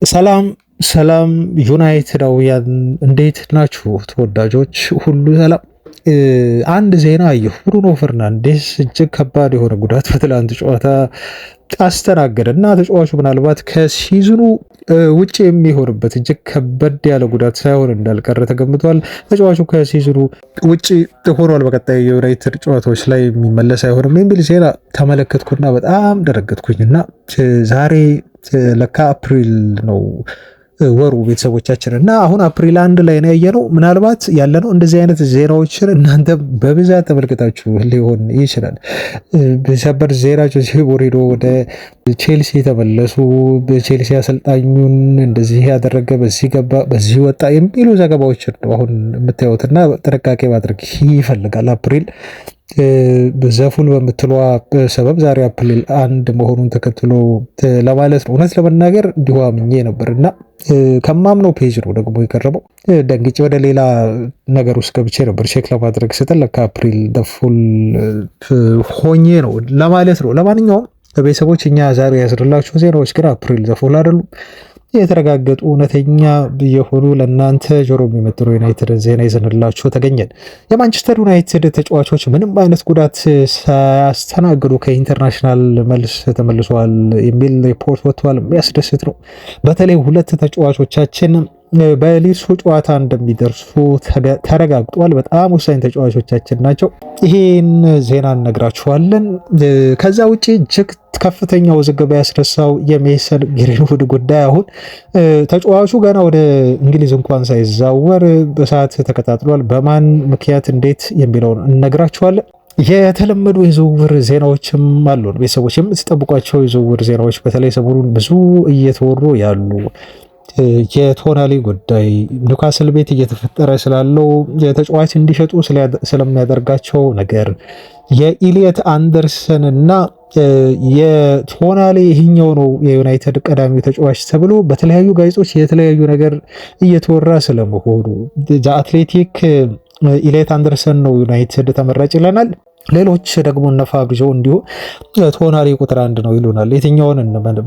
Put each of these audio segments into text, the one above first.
ሰላም ሰላም ዩናይትዳውያን እንዴት ናችሁ? ተወዳጆች ሁሉ ሰላም። አንድ ዜና አየሁ። ብሩኖ ፈርናንዴስ እጅግ ከባድ የሆነ ጉዳት በትላንት ጨዋታ አስተናገደ እና ተጫዋቹ ምናልባት ከሲዝኑ ውጭ የሚሆንበት እጅግ ከበድ ያለ ጉዳት ሳይሆን እንዳልቀረ ተገምቷል። ተጫዋቹ ከሲዝኑ ውጭ ሆኗል። በቀጣይ የዩናይትድ ጨዋታዎች ላይ የሚመለስ አይሆንም የሚል ዜና ተመለከትኩና በጣም ደረገጥኩኝ እና ዛሬ ለካ አፕሪል ነው ወሩ ቤተሰቦቻችን እና አሁን አፕሪል 1 ላይ ነው ያየነው። ምናልባት ያለነው እንደዚህ አይነት ዜናዎችን እናንተ በብዛት ተመልክታችሁ ሊሆን ይችላል። በሰበር ዜናቸው ሲቦሪዶ ወደ ቼልሲ ተመለሱ፣ በቼልሲ አሰልጣኙን እንደዚህ ያደረገ፣ በዚህ ገባ፣ በዚህ ወጣ የሚሉ ዘገባዎችን ነው አሁን የምታዩትና ጥንቃቄ ማድረግ ይፈልጋል። አፕሪል ዘፉል በምትለዋ ሰበብ ዛሬ አፕሪል 1 መሆኑን ተከትሎ ለማለት ነው። እውነት ለመናገር እንዲሁ አምኜ ነበር እና ከማምነው ፔጅ ነው ደግሞ የቀረበው። ደንግጬ ወደ ሌላ ነገር ውስጥ ገብቼ ነበር ቼክ ለማድረግ ስትል ለካ አፕሪል ደፉል ሆኜ ነው ለማለት ነው። ለማንኛውም ቤተሰቦች እኛ ዛሬ ያስደላችሁ ዜናዎች ግን አፕሪል ደፉል አይደሉም። የተረጋገጡ እውነተኛ የሆኑ ለእናንተ ጆሮ የሚመጥሩ ዩናይትድን ዜና ይዘንላችሁ ተገኘን። የማንቸስተር ዩናይትድ ተጫዋቾች ምንም አይነት ጉዳት ሳያስተናግዱ ከኢንተርናሽናል መልስ ተመልሰዋል የሚል ሪፖርት ወጥቷል። የሚያስደስት ነው። በተለይ ሁለት ተጫዋቾቻችን በሊድሱ ጨዋታ እንደሚደርሱ ተረጋግጧል። በጣም ወሳኝ ተጫዋቾቻችን ናቸው። ይሄን ዜና እነግራችኋለን። ከዛ ውጭ እጅግ ከፍተኛ ውዝግብ ያስነሳው የሜሰን ግሪንውድ ጉዳይ አሁን ተጫዋቹ ገና ወደ እንግሊዝ እንኳን ሳይዛወር በሰዓት ተቀጣጥሏል። በማን ምክንያት እንዴት የሚለውን እነግራችኋለን። የተለመዱ የዝውውር ዜናዎችም አሉን። ቤተሰቦች የምትጠብቋቸው የዝውውር ዜናዎች በተለይ ሰሞኑን ብዙ እየተወሩ ያሉ የቶናሊ ጉዳይ፣ ኒውካስል ቤት እየተፈጠረ ስላለው የተጫዋች እንዲሸጡ ስለሚያደርጋቸው ነገር፣ የኢሊየት አንደርሰን እና የቶናሊ ይህኛው ነው የዩናይትድ ቀዳሚው ተጫዋች ተብሎ በተለያዩ ጋዜጦች የተለያዩ ነገር እየተወራ ስለመሆኑ፣ አትሌቲክ ኢሊየት አንደርሰን ነው ዩናይትድ ተመራጭ ይለናል። ሌሎች ደግሞ እነ ፋብሪዞ እንዲሁ ቶናሊ ቁጥር 1 ነው ይሉናል። የትኛውን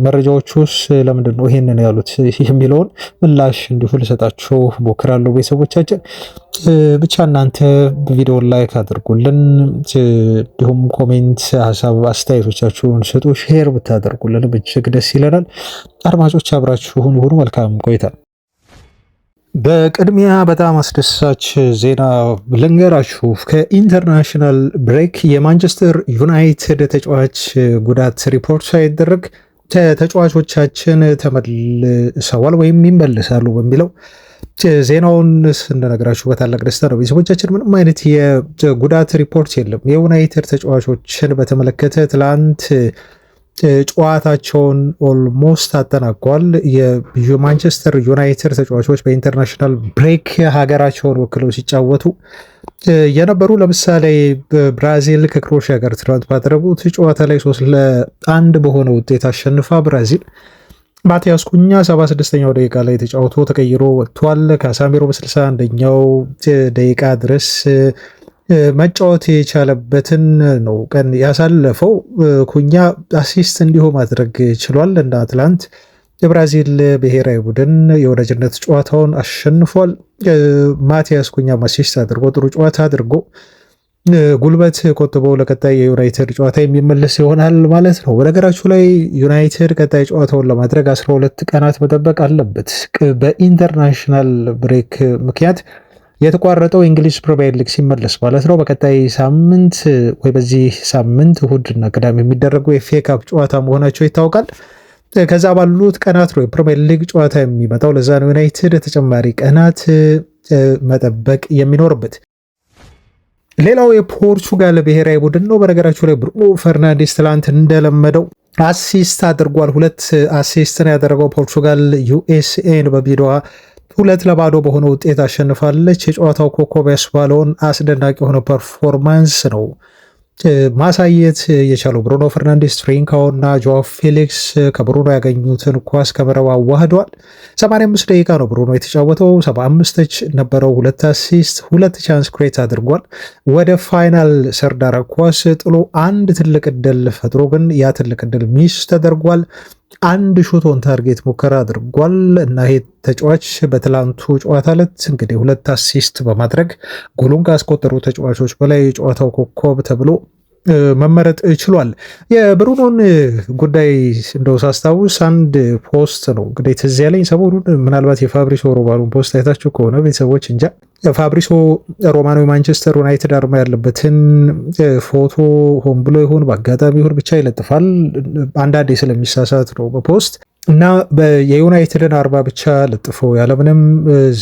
መረጃዎች ውስጥ ለምንድን ነው ይሄንን ያሉት የሚለውን ምላሽ እንዲሁ ልሰጣችሁ ሞክራለሁ። ቤተሰቦቻችን ብቻ እናንተ ቪዲዮን ላይክ አድርጉልን፣ እንዲሁም ኮሜንት፣ ሀሳብ አስተያየቶቻችሁን ስጡ። ሼር ብታደርጉልን እጅግ ደስ ይለናል። አድማጮች አብራችሁን ሁኑ። መልካም ቆይታ። በቅድሚያ በጣም አስደሳች ዜና ልንገራችሁ። ከኢንተርናሽናል ብሬክ የማንቸስተር ዩናይትድ ተጫዋች ጉዳት ሪፖርት ሳይደረግ ተጫዋቾቻችን ተመልሰዋል ወይም ይመልሳሉ በሚለው ዜናውን እንደነገራችሁ በታላቅ ደስታ ነው። ቤተሰቦቻችን ምንም አይነት የጉዳት ሪፖርት የለም። የዩናይትድ ተጫዋቾችን በተመለከተ ትላንት ጨዋታቸውን ኦልሞስት አጠናቋል። የማንቸስተር ዩናይትድ ተጫዋቾች በኢንተርናሽናል ብሬክ ሀገራቸውን ወክለው ሲጫወቱ የነበሩ ለምሳሌ ብራዚል ከክሮሺያ ጋር ትናንት ባደረጉት ጨዋታ ላይ 3-1 በሆነ ውጤት አሸንፋ ብራዚል ማቲያስ ኩኛ 76ኛው ደቂቃ ላይ ተጫውቶ ተቀይሮ ወጥቷል። ካሳሜሮ በ61ኛው ደቂቃ ድረስ መጫወት የቻለበትን ነው ቀን ያሳለፈው። ኩኛ አሲስት እንዲሁ ማድረግ ችሏል እና ትላንት የብራዚል ብሔራዊ ቡድን የወዳጅነት ጨዋታውን አሸንፏል። ማቲያስ ኩኛ አሲስት አድርጎ ጥሩ ጨዋታ አድርጎ ጉልበት ቆጥበው ለቀጣይ የዩናይትድ ጨዋታ የሚመለስ ይሆናል ማለት ነው። በነገራችሁ ላይ ዩናይትድ ቀጣይ ጨዋታውን ለማድረግ 12 ቀናት መጠበቅ አለበት። በኢንተርናሽናል ብሬክ ምክንያት የተቋረጠው የእንግሊዝ ፕሪሚየር ሊግ ሲመለስ ማለት ነው። በቀጣይ ሳምንት ወይ በዚህ ሳምንት እሁድና ቅዳሜ የሚደረጉ የኤፍኤ ካፕ ጨዋታ መሆናቸው ይታወቃል። ከዛ ባሉት ቀናት ነው የፕሪሚየር ሊግ ጨዋታ የሚመጣው። ለዛ ነው ዩናይትድ ተጨማሪ ቀናት መጠበቅ የሚኖርበት። ሌላው የፖርቹጋል ብሔራዊ ቡድን ነው። በነገራችሁ ላይ ብሩኖ ፈርናንዴስ ትላንት እንደለመደው አሲስት አድርጓል። 2 አሲስትን ያደረገው ፖርቹጋል ዩኤስኤን በቢዶዋ 2-0 በሆነ ውጤት አሸንፋለች። የጨዋታው ኮከብ ያስባለውን አስደናቂ የሆነ ፐርፎርማንስ ነው ማሳየት የቻለው ብሩኖ ፈርናንዴስ። ትሪንካው እና ጆዋ ፌሊክስ ከብሩኖ ያገኙትን ኳስ ከመረብ አዋህደዋል። 85 ደቂቃ ነው ብሩኖ የተጫወተው። 75 ተች ነበረው፣ 2 አሲስት፣ 2 ቻንስ ክሬት አድርጓል። ወደ ፋይናል ሰርዳራ ኳስ ጥሎ አንድ ትልቅ እድል ፈጥሮ ግን ያ ትልቅ እድል ሚስ ተደርጓል። አንድ ሾት ኦን ታርጌት ሙከራ አድርጓል እና ይሄ ተጫዋች በትላንቱ ጨዋታ ዕለት እንግዲህ 2 አሲስት በማድረግ ጎሉን ካስቆጠሩ ተጫዋቾች በላይ የጨዋታው ኮከብ ተብሎ መመረጥ ችሏል። የብሩኖን ጉዳይ እንደው ሳስታውስ አንድ ፖስት ነው እንግዲህ ትዝ ያለኝ ሰሞኑን፣ ምናልባት የፋብሪሶ ሮማኖን ፖስት አይታችሁ ከሆነ ቤተሰቦች እንጃ ፋብሪሶ ሮማኖ የማንቸስተር ዩናይትድ አርማ ያለበትን ፎቶ ሆን ብሎ ይሁን በአጋጣሚ ይሁን ብቻ ይለጥፋል። አንዳንዴ ስለሚሳሳት ነው በፖስት እና የዩናይትድን አርማ ብቻ ለጥፎ ያለምንም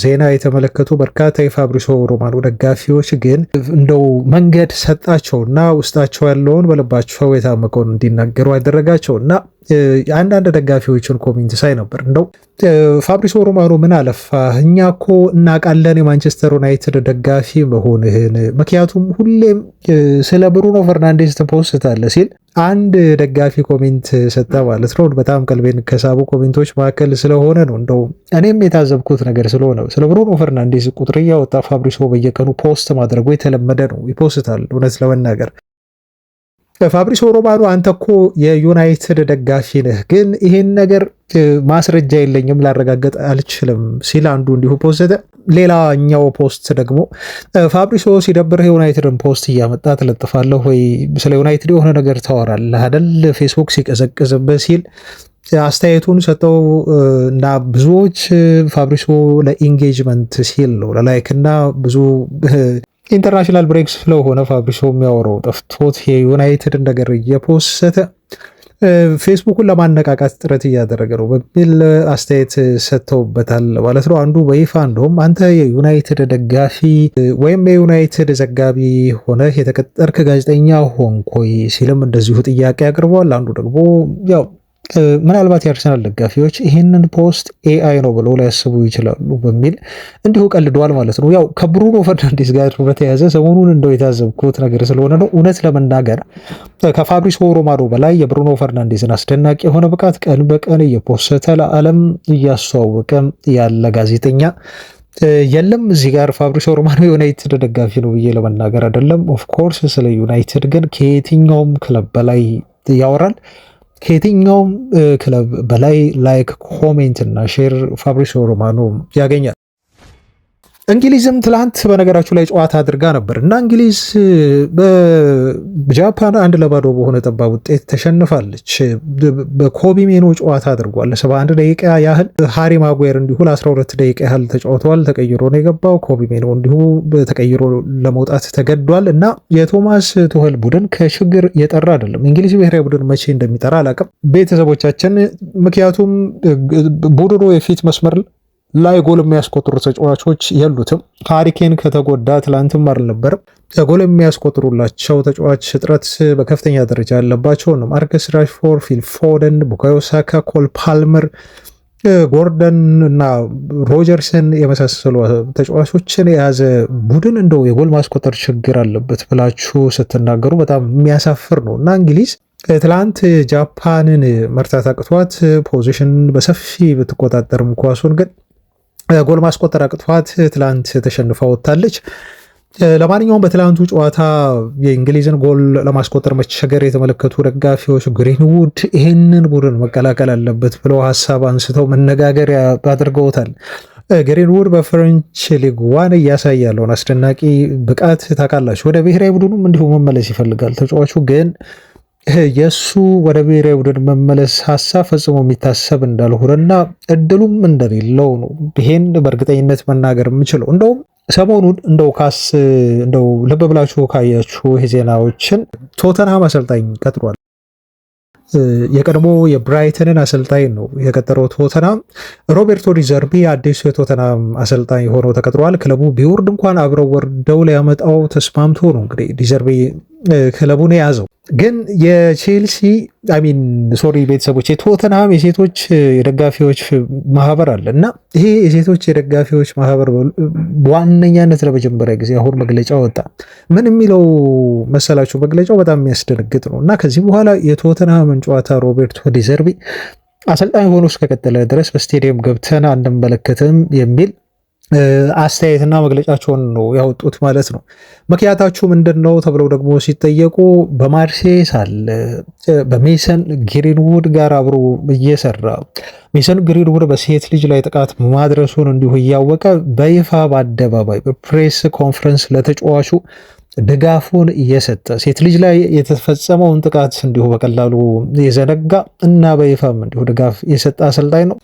ዜና የተመለከቱ በርካታ የፋብሪሶ ሮማኖ ደጋፊዎች ግን እንደው መንገድ ሰጣቸውና ውስጣቸው ያለውን በልባቸው የታመቀውን እንዲናገሩ ያደረጋቸው እና አንዳንድ ደጋፊዎችን ኮሜንት ሳይ ነበር። እንደው ፋብሪሶ ሮማኖ ምን አለፋ እኛ እኮ እናውቃለን የማንቸስተር ዩናይትድ ደጋፊ መሆንህን፣ ምክንያቱም ሁሌም ስለ ብሩኖ ፈርናንዴዝ ትፖስታለህ ሲል አንድ ደጋፊ ኮሜንት ሰጠ ማለት ነው። በጣም ቀልቤን ከሳቡ ኮሜንቶች መካከል ስለሆነ ነው። እንደው እኔም የታዘብኩት ነገር ስለሆነ ስለ ብሩኖ ፈርናንዴዝ ቁጥር እያወጣ ፋብሪሶ በየቀኑ ፖስት ማድረጉ የተለመደ ነው። ይፖስታል እውነት ለመናገር ፋብሪሶ ሮማኖ አንተ እኮ የዩናይትድ ደጋፊ ነህ፣ ግን ይሄን ነገር ማስረጃ የለኝም ላረጋገጥ አልችልም ሲል አንዱ እንዲሁ ፖስተ። ሌላኛው ፖስት ደግሞ ፋብሪሶ ሲደብርህ የዩናይትድን ፖስት እያመጣ ትለጥፋለህ ወይ? ስለ ዩናይትድ የሆነ ነገር ታወራለህ አይደል? ፌስቡክ ሲቀዘቅዝብህ ሲል አስተያየቱን ሰጠው እና ብዙዎች ፋብሪሶ ለኢንጌጅመንት ሲል ነው ለላይክ እና ብዙ ኢንተርናሽናል ብሬክስ ስለሆነ ፋብሪሶ የሚያወራው ጠፍቶት የዩናይትድን ነገር እየፖሰተ ፌስቡኩን ለማነቃቃት ጥረት እያደረገ ነው በሚል አስተያየት ሰጥተውበታል ማለት ነው። አንዱ በይፋ እንደውም አንተ የዩናይትድ ደጋፊ ወይም የዩናይትድ ዘጋቢ ሆነ የተቀጠርክ ጋዜጠኛ ሆንኮይ ሲልም እንደዚሁ ጥያቄ አቅርበዋል። አንዱ ደግሞ ያው ምናልባት የአርሰናል ደጋፊዎች ይህንን ፖስት ኤአይ ነው ብለው ሊያስቡ ይችላሉ በሚል እንዲሁ ቀልደዋል ማለት ነው። ያው ከብሩኖ ፈርናንዴዝ ጋር በተያያዘ ሰሞኑን እንደው የታዘብኩት ነገር ስለሆነ ነው። እውነት ለመናገር ከፋብሪሶ ሮማኖ በላይ የብሩኖ ፈርናንዴዝን አስደናቂ የሆነ ብቃት ቀን በቀን እየፖሰተ ለዓለም እያስተዋወቀ ያለ ጋዜጠኛ የለም። እዚህ ጋር ፋብሪሶ ሮማኖ የዩናይትድ ደጋፊ ነው ብዬ ለመናገር አይደለም። ኦፍኮርስ ስለ ዩናይትድ ግን ከየትኛውም ክለብ በላይ ያወራል። ከየትኛውም ክለብ በላይ ላይክ፣ ኮሜንት እና ሼር ፋብሪሶ ሮማኖ ያገኛል። እንግሊዝም ትላንት በነገራችሁ ላይ ጨዋታ አድርጋ ነበር እና እንግሊዝ በጃፓን 1-0 በሆነ ጠባብ ውጤት ተሸንፋለች። በኮቢ ሜኖ ጨዋታ አድርጓል 71 ደቂቃ ያህል። ሃሪ ማጓየር እንዲሁ ለ12 ደቂቃ ያህል ተጫውተዋል። ተቀይሮ ነው የገባው። ኮቢ ሜኖ እንዲሁ ተቀይሮ ለመውጣት ተገዷል እና የቶማስ ቱኸል ቡድን ከችግር የጠራ አይደለም። እንግሊዝ ብሔራዊ ቡድን መቼ እንደሚጠራ አላውቅም ቤተሰቦቻችን፣ ምክንያቱም ቡድኑ የፊት መስመር ላይ ጎል የሚያስቆጥሩ ተጫዋቾች የሉትም። ሃሪኬን ከተጎዳ ትላንትም አልነበረም። ጎል የሚያስቆጥሩላቸው ተጫዋች እጥረት በከፍተኛ ደረጃ ያለባቸው ነው። ማርከስ ራሽፎርድ፣ ፊል ፎደን፣ ቡካዮ ሳካ፣ ኮል ፓልመር፣ ጎርደን እና ሮጀርሰን የመሳሰሉ ተጫዋቾችን የያዘ ቡድን እንደው የጎል ማስቆጠር ችግር አለበት ብላችሁ ስትናገሩ በጣም የሚያሳፍር ነው እና እንግሊዝ ትላንት ጃፓንን መርታት አቅቷት ፖዚሽን በሰፊ ብትቆጣጠርም ኳሱን ግን ጎል ማስቆጠር አቅቷት ትላንት ተሸንፋ ወጥታለች። ለማንኛውም በትላንቱ ጨዋታ የእንግሊዝን ጎል ለማስቆጠር መቸገር የተመለከቱ ደጋፊዎች ግሪንውድ ይህንን ቡድን መቀላቀል አለበት ብለው ሀሳብ አንስተው መነጋገሪያ አድርገውታል። ግሪንውድ በፍሬንች ሊግ ዋን እያሳየ ያለውን አስደናቂ ብቃት ታውቃላችሁ። ወደ ብሔራዊ ቡድኑም እንዲሁ መመለስ ይፈልጋል ተጫዋቹ ግን የሱ ወደ ብሔራዊ ቡድን መመለስ ሀሳብ ፈጽሞ የሚታሰብ እንዳልሆነና እድሉም እንደሌለው ነው ይሄን በእርግጠኝነት መናገር የምችለው። እንደውም ሰሞኑን እንደው ልብ ብላችሁ ካያችሁ ዜናዎችን ቶተንሃም አሰልጣኝ ቀጥሯል። የቀድሞ የብራይተንን አሰልጣኝ ነው የቀጠረው ቶተንሃም። ሮቤርቶ ዲዘርቢ አዲሱ የቶተንሃም አሰልጣኝ ሆኖ ተቀጥሯል። ክለቡ ቢወርድ እንኳን አብረው ወርደው ሊያመጣው ተስማምቶ ነው እንግዲህ ዲዘርቢ ክለቡን የያዘው። ግን የቼልሲ ቤተሰቦች የቶተንሃም የሴቶች የደጋፊዎች ማህበር አለ እና ይሄ የሴቶች የደጋፊዎች ማህበር በዋነኛነት ለመጀመሪያ ጊዜ አሁን መግለጫ ወጣ። ምን የሚለው መሰላችሁ? መግለጫው በጣም የሚያስደነግጥ ነው እና ከዚህ በኋላ የቶተንሃምን ጨዋታ ሮቤርቶ ዲዘርቢ አሰልጣኝ ሆኖ እስከቀጠለ ድረስ በስቴዲየም ገብተን አንመለከትም የሚል አስተያየትና መግለጫቸውን ነው ያወጡት ማለት ነው። ምክንያታችሁ ምንድን ነው ተብለው ደግሞ ሲጠየቁ በማርሴይ ሳለ በሜሰን ግሪንውድ ጋር አብሮ እየሰራ ሜሰን ግሪንውድ በሴት ልጅ ላይ ጥቃት ማድረሱን እንዲሁ እያወቀ በይፋ በአደባባይ በፕሬስ ኮንፈረንስ ለተጫዋቹ ድጋፉን እየሰጠ ሴት ልጅ ላይ የተፈጸመውን ጥቃት እንዲሁ በቀላሉ የዘነጋ እና በይፋም እንዲሁ ድጋፍ የሰጠ አሰልጣኝ ነው።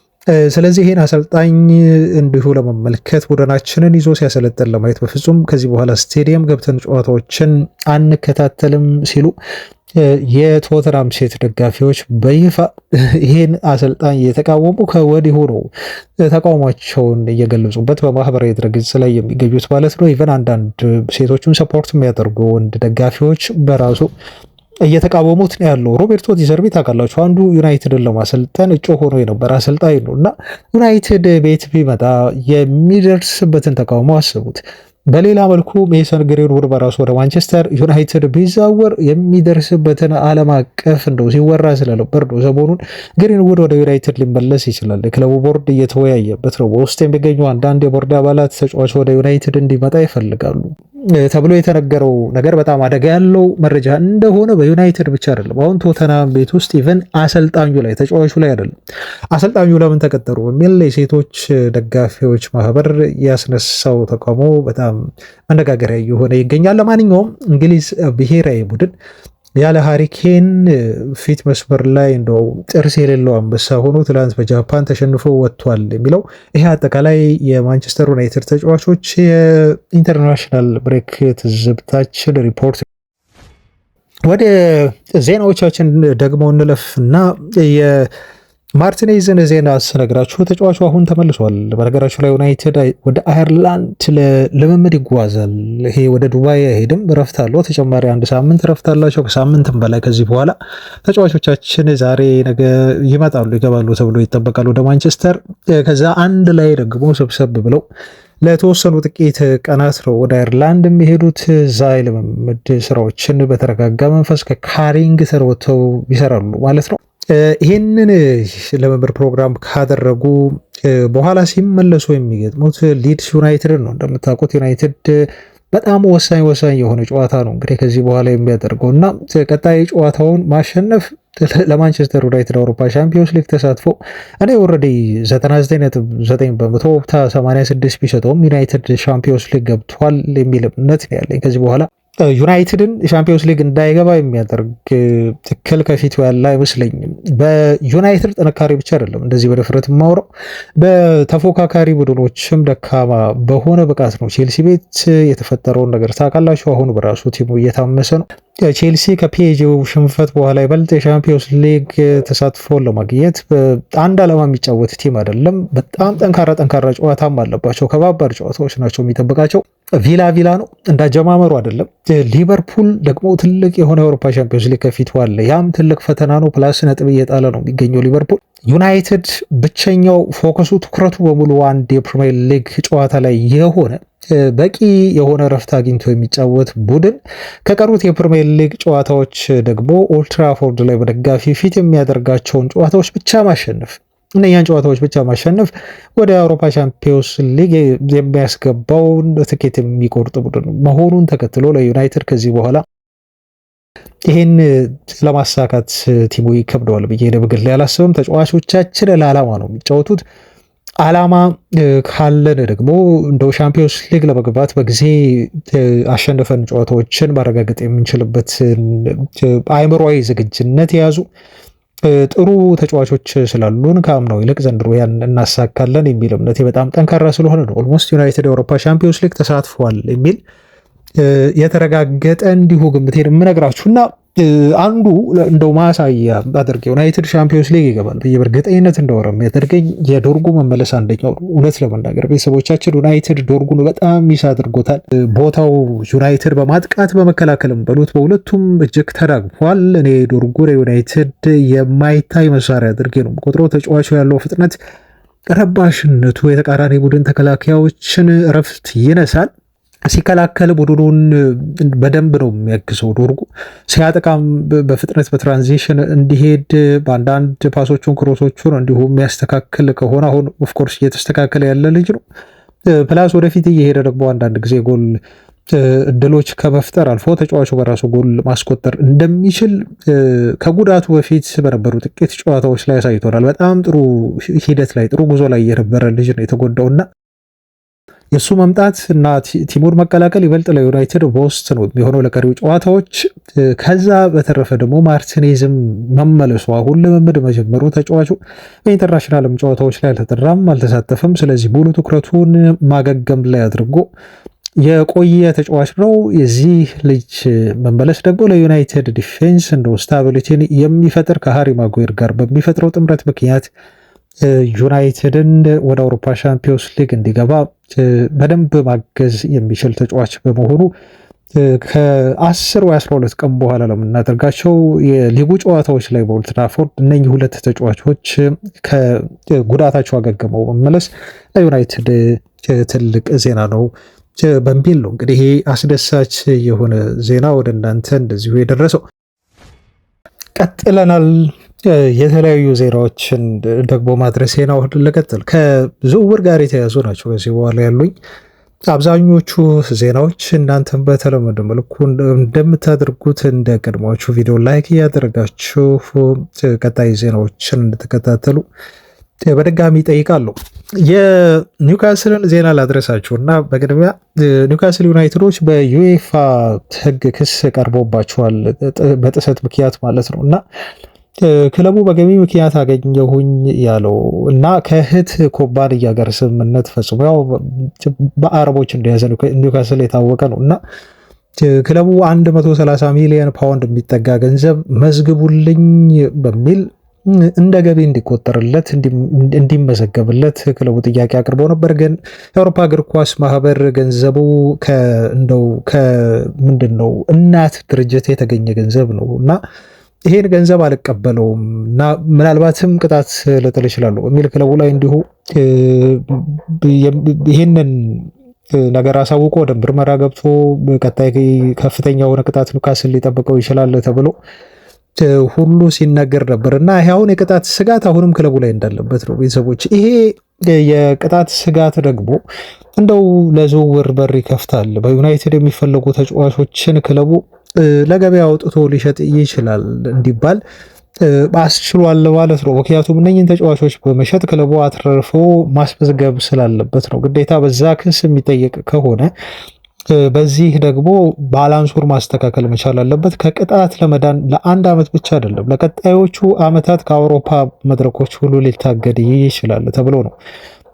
ስለዚህ ይህን አሰልጣኝ እንዲሁ ለመመልከት ቡድናችንን ይዞ ሲያሰለጥን ለማየት በፍጹም ከዚህ በኋላ ስቴዲየም ገብተን ጨዋታዎችን አንከታተልም ሲሉ የቶተናም ሴት ደጋፊዎች በይፋ ይህን አሰልጣኝ የተቃወሙ ከወዲሁ ነው ተቃውሟቸውን እየገለጹበት በማህበራዊ ድረገጽ ላይ የሚገኙት ማለት ነው። ኢቨን አንዳንድ ሴቶቹን ሰፖርት የሚያደርጉ ወንድ ደጋፊዎች በራሱ እየተቃወሙት ነው ያለው። ሮቤርቶ ዲዘርቢ ታውቃላችሁ፣ አንዱ ዩናይትድን ለማሰልጠን እጩ ሆኖ የነበረ አሰልጣኝ ነው እና ዩናይትድ ቤት ቢመጣ የሚደርስበትን ተቃውሞ አስቡት። በሌላ መልኩ ሜሰን ግሪንውድ በራሱ ወደ ማንቸስተር ዩናይትድ ቢዛወር የሚደርስበትን ዓለም አቀፍ እንደው ሲወራ ስለነበር ነው ሰሞኑን ግሪንውድ ወደ ዩናይትድ ሊመለስ ይችላል የክለቡ ቦርድ እየተወያየበት ነው። በውስጥ የሚገኙ አንዳንድ የቦርድ አባላት ተጫዋች ወደ ዩናይትድ እንዲመጣ ይፈልጋሉ ተብሎ የተነገረው ነገር በጣም አደጋ ያለው መረጃ እንደሆነ በዩናይትድ ብቻ አይደለም፣ አሁን ቶተናም ቤት ውስጥ ኢቨን አሰልጣኙ ላይ ተጫዋቹ ላይ አይደለም አሰልጣኙ ለምን ተቀጠሩ በሚል የሴቶች ደጋፊዎች ማህበር ያስነሳው ተቃውሞ በጣም መነጋገሪያ እየሆነ ይገኛል። ለማንኛውም እንግሊዝ ብሔራዊ ቡድን ያለ ሃሪኬን ፊት መስመር ላይ እንደው ጥርስ የሌለው አንበሳ ሆኖ ትላንት በጃፓን ተሸንፎ ወጥቷል የሚለው ይሄ አጠቃላይ የማንቸስተር ዩናይትድ ተጫዋቾች የኢንተርናሽናል ብሬክ ትዝብታችን ሪፖርት። ወደ ዜናዎቻችን ደግሞ እንለፍና ማርቲኔዝን ዜና ስነግራችሁ ተጫዋቹ አሁን ተመልሷል። በነገራችሁ ላይ ዩናይትድ ወደ አየርላንድ ለልምምድ ይጓዛል። ይሄ ወደ ዱባይ አይሄድም፣ ረፍት አለው። ተጨማሪ አንድ ሳምንት ረፍት አላቸው፣ ከሳምንትም በላይ። ከዚህ በኋላ ተጫዋቾቻችን ዛሬ ነገ ይገባሉ ተብሎ ይጠበቃል ወደ ማንቸስተር። ከዛ አንድ ላይ ደግሞ ሰብሰብ ብለው ለተወሰኑ ጥቂት ቀናት ነው ወደ አየርላንድ የሚሄዱት። እዛ የልምምድ ስራዎችን በተረጋጋ መንፈስ ከካሪንግ ተርወተው ይሰራሉ ማለት ነው። ይህንን ለመምር ፕሮግራም ካደረጉ በኋላ ሲመለሱ የሚገጥሙት ሊድስ ዩናይትድን ነው። እንደምታውቁት ዩናይትድ በጣም ወሳኝ የሆነ ጨዋታ ነው እንግዲህ ከዚህ በኋላ የሚያደርገው እና ቀጣይ ጨዋታውን ማሸነፍ ለማንቸስተር ዩናይትድ አውሮፓ ሻምፒዮንስ ሊግ ተሳትፎ እኔ ኦልሬዲ 99.9% 86 ቢሰጠውም ዩናይትድ ሻምፒዮንስ ሊግ ገብቷል የሚል እምነት ነው ያለኝ። ከዚህ በኋላ ዩናይትድን ሻምፒዮንስ ሊግ እንዳይገባ የሚያደርግ ትክክል ከፊቱ ያለ አይመስለኝም። በዩናይትድ ጥንካሬ ብቻ አይደለም እንደዚህ በድፍረት የማውራው፣ በተፎካካሪ ቡድኖችም ደካማ በሆነ ብቃት ነው። ቼልሲ ቤት የተፈጠረውን ነገር ታውቃላችሁ። አሁን በራሱ ቲሙ እየታመሰ ነው። ቼልሲ ከፒኤስጂው ሽንፈት በኋላ ይበልጥ የሻምፒዮንስ ሊግ ተሳትፎን ለማግኘት አንድ ዓላማ የሚጫወት ቲም አይደለም። በጣም ጠንካራ ጨዋታም አለባቸው። ከባባድ ጨዋታዎች ናቸው የሚጠብቃቸው። ቪላ ነው እንዳጀማመሩ አይደለም። ሊቨርፑል ደግሞ ትልቅ የሆነ የአውሮፓ ሻምፒዮንስ ሊግ ከፊቱ አለ። ያም ትልቅ ፈተና ነው። ፕላስ ነጥብ እየጣለ ነው የሚገኘው ሊቨርፑል። ዩናይትድ ብቸኛው ፎከሱ ትኩረቱ በሙሉ አንድ የፕሪሚየር ሊግ ጨዋታ ላይ የሆነ በቂ የሆነ ረፍት አግኝቶ የሚጫወት ቡድን ከቀሩት የፕሪሚየር ሊግ ጨዋታዎች ደግሞ ኦልትራፎርድ ላይ በደጋፊ ፊት የሚያደርጋቸውን ጨዋታዎች ብቻ ማሸነፍ እነኛን ጨዋታዎች ብቻ ማሸነፍ ወደ አውሮፓ ቻምፒዮንስ ሊግ የሚያስገባውን ትኬት የሚቆርጥ ቡድን መሆኑን ተከትሎ ለዩናይትድ ከዚህ በኋላ ይህን ለማሳካት ቲሙ ይከብደዋል ብዬ በግሌ አላስብም። ተጫዋቾቻችን ለዓላማ ነው የሚጫወቱት። ዓላማ ካለን ደግሞ እንደው ሻምፒዮንስ ሊግ ለመግባት በጊዜ አሸንፈን ጨዋታዎችን ማረጋገጥ የምንችልበት አእምሯዊ ዝግጅነት የያዙ ጥሩ ተጫዋቾች ስላሉን ከአምናው ይልቅ ዘንድሮ ያን እናሳካለን የሚል እምነቴ በጣም ጠንካራ ስለሆነ ነው ኦልሞስት ዩናይትድ የአውሮፓ ሻምፒዮንስ ሊግ ተሳትፏል የሚል የተረጋገጠ እንዲሁ ግምቴን የምነግራችሁና አንዱ እንደው ማሳያ አድርጌ ዩናይትድ ሻምፒዮንስ ሊግ ይገባል ብዬ በእርግጠኝነት እንዳወራ የሚያደርገኝ የዶርጉ መመለስ አንደኛው። እውነት ለመናገር ቤተሰቦቻችን ዩናይትድ ዶርጉን በጣም ሚስ አድርጎታል። ቦታው ዩናይትድ በማጥቃት በመከላከልም በሉት በሁለቱም እጅግ ተዳግሟል። እኔ ዶርጉ ዩናይትድ የማይታይ መሳሪያ አድርጌ ነው ቆጥሮ ተጫዋቹ ያለው ፍጥነት፣ ረባሽነቱ የተቃራኒ ቡድን ተከላካዮችን እረፍት ይነሳል። ሲከላከል ቡድኑን በደንብ ነው የሚያግዘው። ዶርጉ ሲያጠቃም በፍጥነት በትራንዚሽን እንዲሄድ በአንዳንድ ፓሶቹን ክሮሶቹን እንዲሁ የሚያስተካክል ከሆነ አሁን ኦፍኮርስ እየተስተካከለ ያለ ልጅ ነው። ፕላስ ወደፊት እየሄደ ደግሞ አንዳንድ ጊዜ ጎል እድሎች ከመፍጠር አልፎ ተጫዋቹ በራሱ ጎል ማስቆጠር እንደሚችል ከጉዳቱ በፊት በነበሩ ጥቂት ጨዋታዎች ላይ አሳይቶናል። በጣም ጥሩ ሂደት ላይ ጥሩ ጉዞ ላይ የነበረ ልጅ ነው የተጎዳውና የእሱ መምጣት እና ቲሙን መቀላቀል ይበልጥ ለዩናይትድ በውስጥ ነው የሚሆነው ለቀሪው ጨዋታዎች። ከዛ በተረፈ ደግሞ ማርቲኔዝም መመለሱ አሁን ልምምድ መጀመሩ ተጫዋቹ በኢንተርናሽናልም ጨዋታዎች ላይ አልተጠራም፣ አልተሳተፈም። ስለዚህ ሙሉ ትኩረቱን ማገገም ላይ አድርጎ የቆየ ተጫዋች ነው። የዚህ ልጅ መመለስ ደግሞ ለዩናይትድ ዲፌንስ እንደው ስታቢሊቲን የሚፈጥር ከሃሪ ማጉዌር ጋር በሚፈጥረው ጥምረት ምክንያት ዩናይትድን ወደ አውሮፓ ሻምፒዮንስ ሊግ እንዲገባ በደንብ ማገዝ የሚችል ተጫዋች በመሆኑ ከ10 ወይ 12 ቀን በኋላ ለምናደርጋቸው የሊጉ ጨዋታዎች ላይ በኦልድ ትራፎርድ እነኚህ ሁለት ተጫዋቾች ከጉዳታቸው አገግመው መመለስ ለዩናይትድ ትልቅ ዜና ነው በሚል ነው እንግዲህ ይሄ አስደሳች የሆነ ዜና ወደ እናንተ እንደዚሁ የደረሰው። ቀጥለናል። የተለያዩ ዜናዎችን ደግሞ ማድረስ ዜናው ልቀጥል። ከዝውውር ጋር የተያዙ ናቸው ከዚህ በኋላ ያሉኝ አብዛኞቹ ዜናዎች። እናንተም በተለመደ መልኩ እንደምታደርጉት እንደ ቀድሞዎቹ ቪዲዮ ላይክ እያደረጋችሁ ቀጣይ ዜናዎችን እንድትከታተሉ በድጋሚ ይጠይቃሉ። የኒውካስልን ዜና ላድረሳችሁ እና በቅድሚያ ኒውካስል ዩናይትዶች በዩኤፋ ሕግ ክስ ቀርቦባቸዋል በጥሰት ምክንያት ማለት ነው እና ክለቡ በገቢ ምክንያት አገኘሁኝ ያለው እና ከእህት ኩባንያ ጋር ስምምነት ፈጽሞ ያው በአረቦች እንደያዘ ኒውካስል የታወቀ ነው እና ክለቡ 130 ሚሊዮን ፓውንድ የሚጠጋ ገንዘብ መዝግቡልኝ በሚል እንደ ገቢ እንዲቆጠርለት እንዲመዘገብለት ክለቡ ጥያቄ አቅርቦ ነበር። ግን የአውሮፓ እግር ኳስ ማህበር ገንዘቡ ከምንድን ነው እናት ድርጅት የተገኘ ገንዘብ ነው እና ይሄን ገንዘብ አልቀበለውም እና ምናልባትም ቅጣት ልጥል ይችላሉ የሚል ክለቡ ላይ እንዲሁ ይህንን ነገር አሳውቆ ወደ ምርመራ ገብቶ ቀጣይ ከፍተኛ የሆነ ቅጣት ኒውካስል ሊጠብቀው ይችላል ተብሎ ሁሉ ሲነገር ነበር እና ይሄ አሁን የቅጣት ስጋት አሁንም ክለቡ ላይ እንዳለበት ነው። ቤተሰቦች ይሄ የቅጣት ስጋት ደግሞ እንደው ለዝውውር በር ይከፍታል። በዩናይትድ የሚፈለጉ ተጫዋቾችን ክለቡ ለገበያ አውጥቶ ሊሸጥ ይችላል እንዲባል አስችሏል ማለት ነው። ምክንያቱም እነኝህን ተጫዋቾች በመሸጥ ክለቡ አትረፎ ማስመዝገብ ስላለበት ነው። ግዴታ በዛ ክስ የሚጠየቅ ከሆነ በዚህ ደግሞ ባላንሱን ማስተካከል መቻል አለበት። ከቅጣት ለመዳን ለአንድ ዓመት ብቻ አይደለም ለቀጣዮቹ ዓመታት ከአውሮፓ መድረኮች ሁሉ ሊታገድ ይችላል ተብሎ ነው።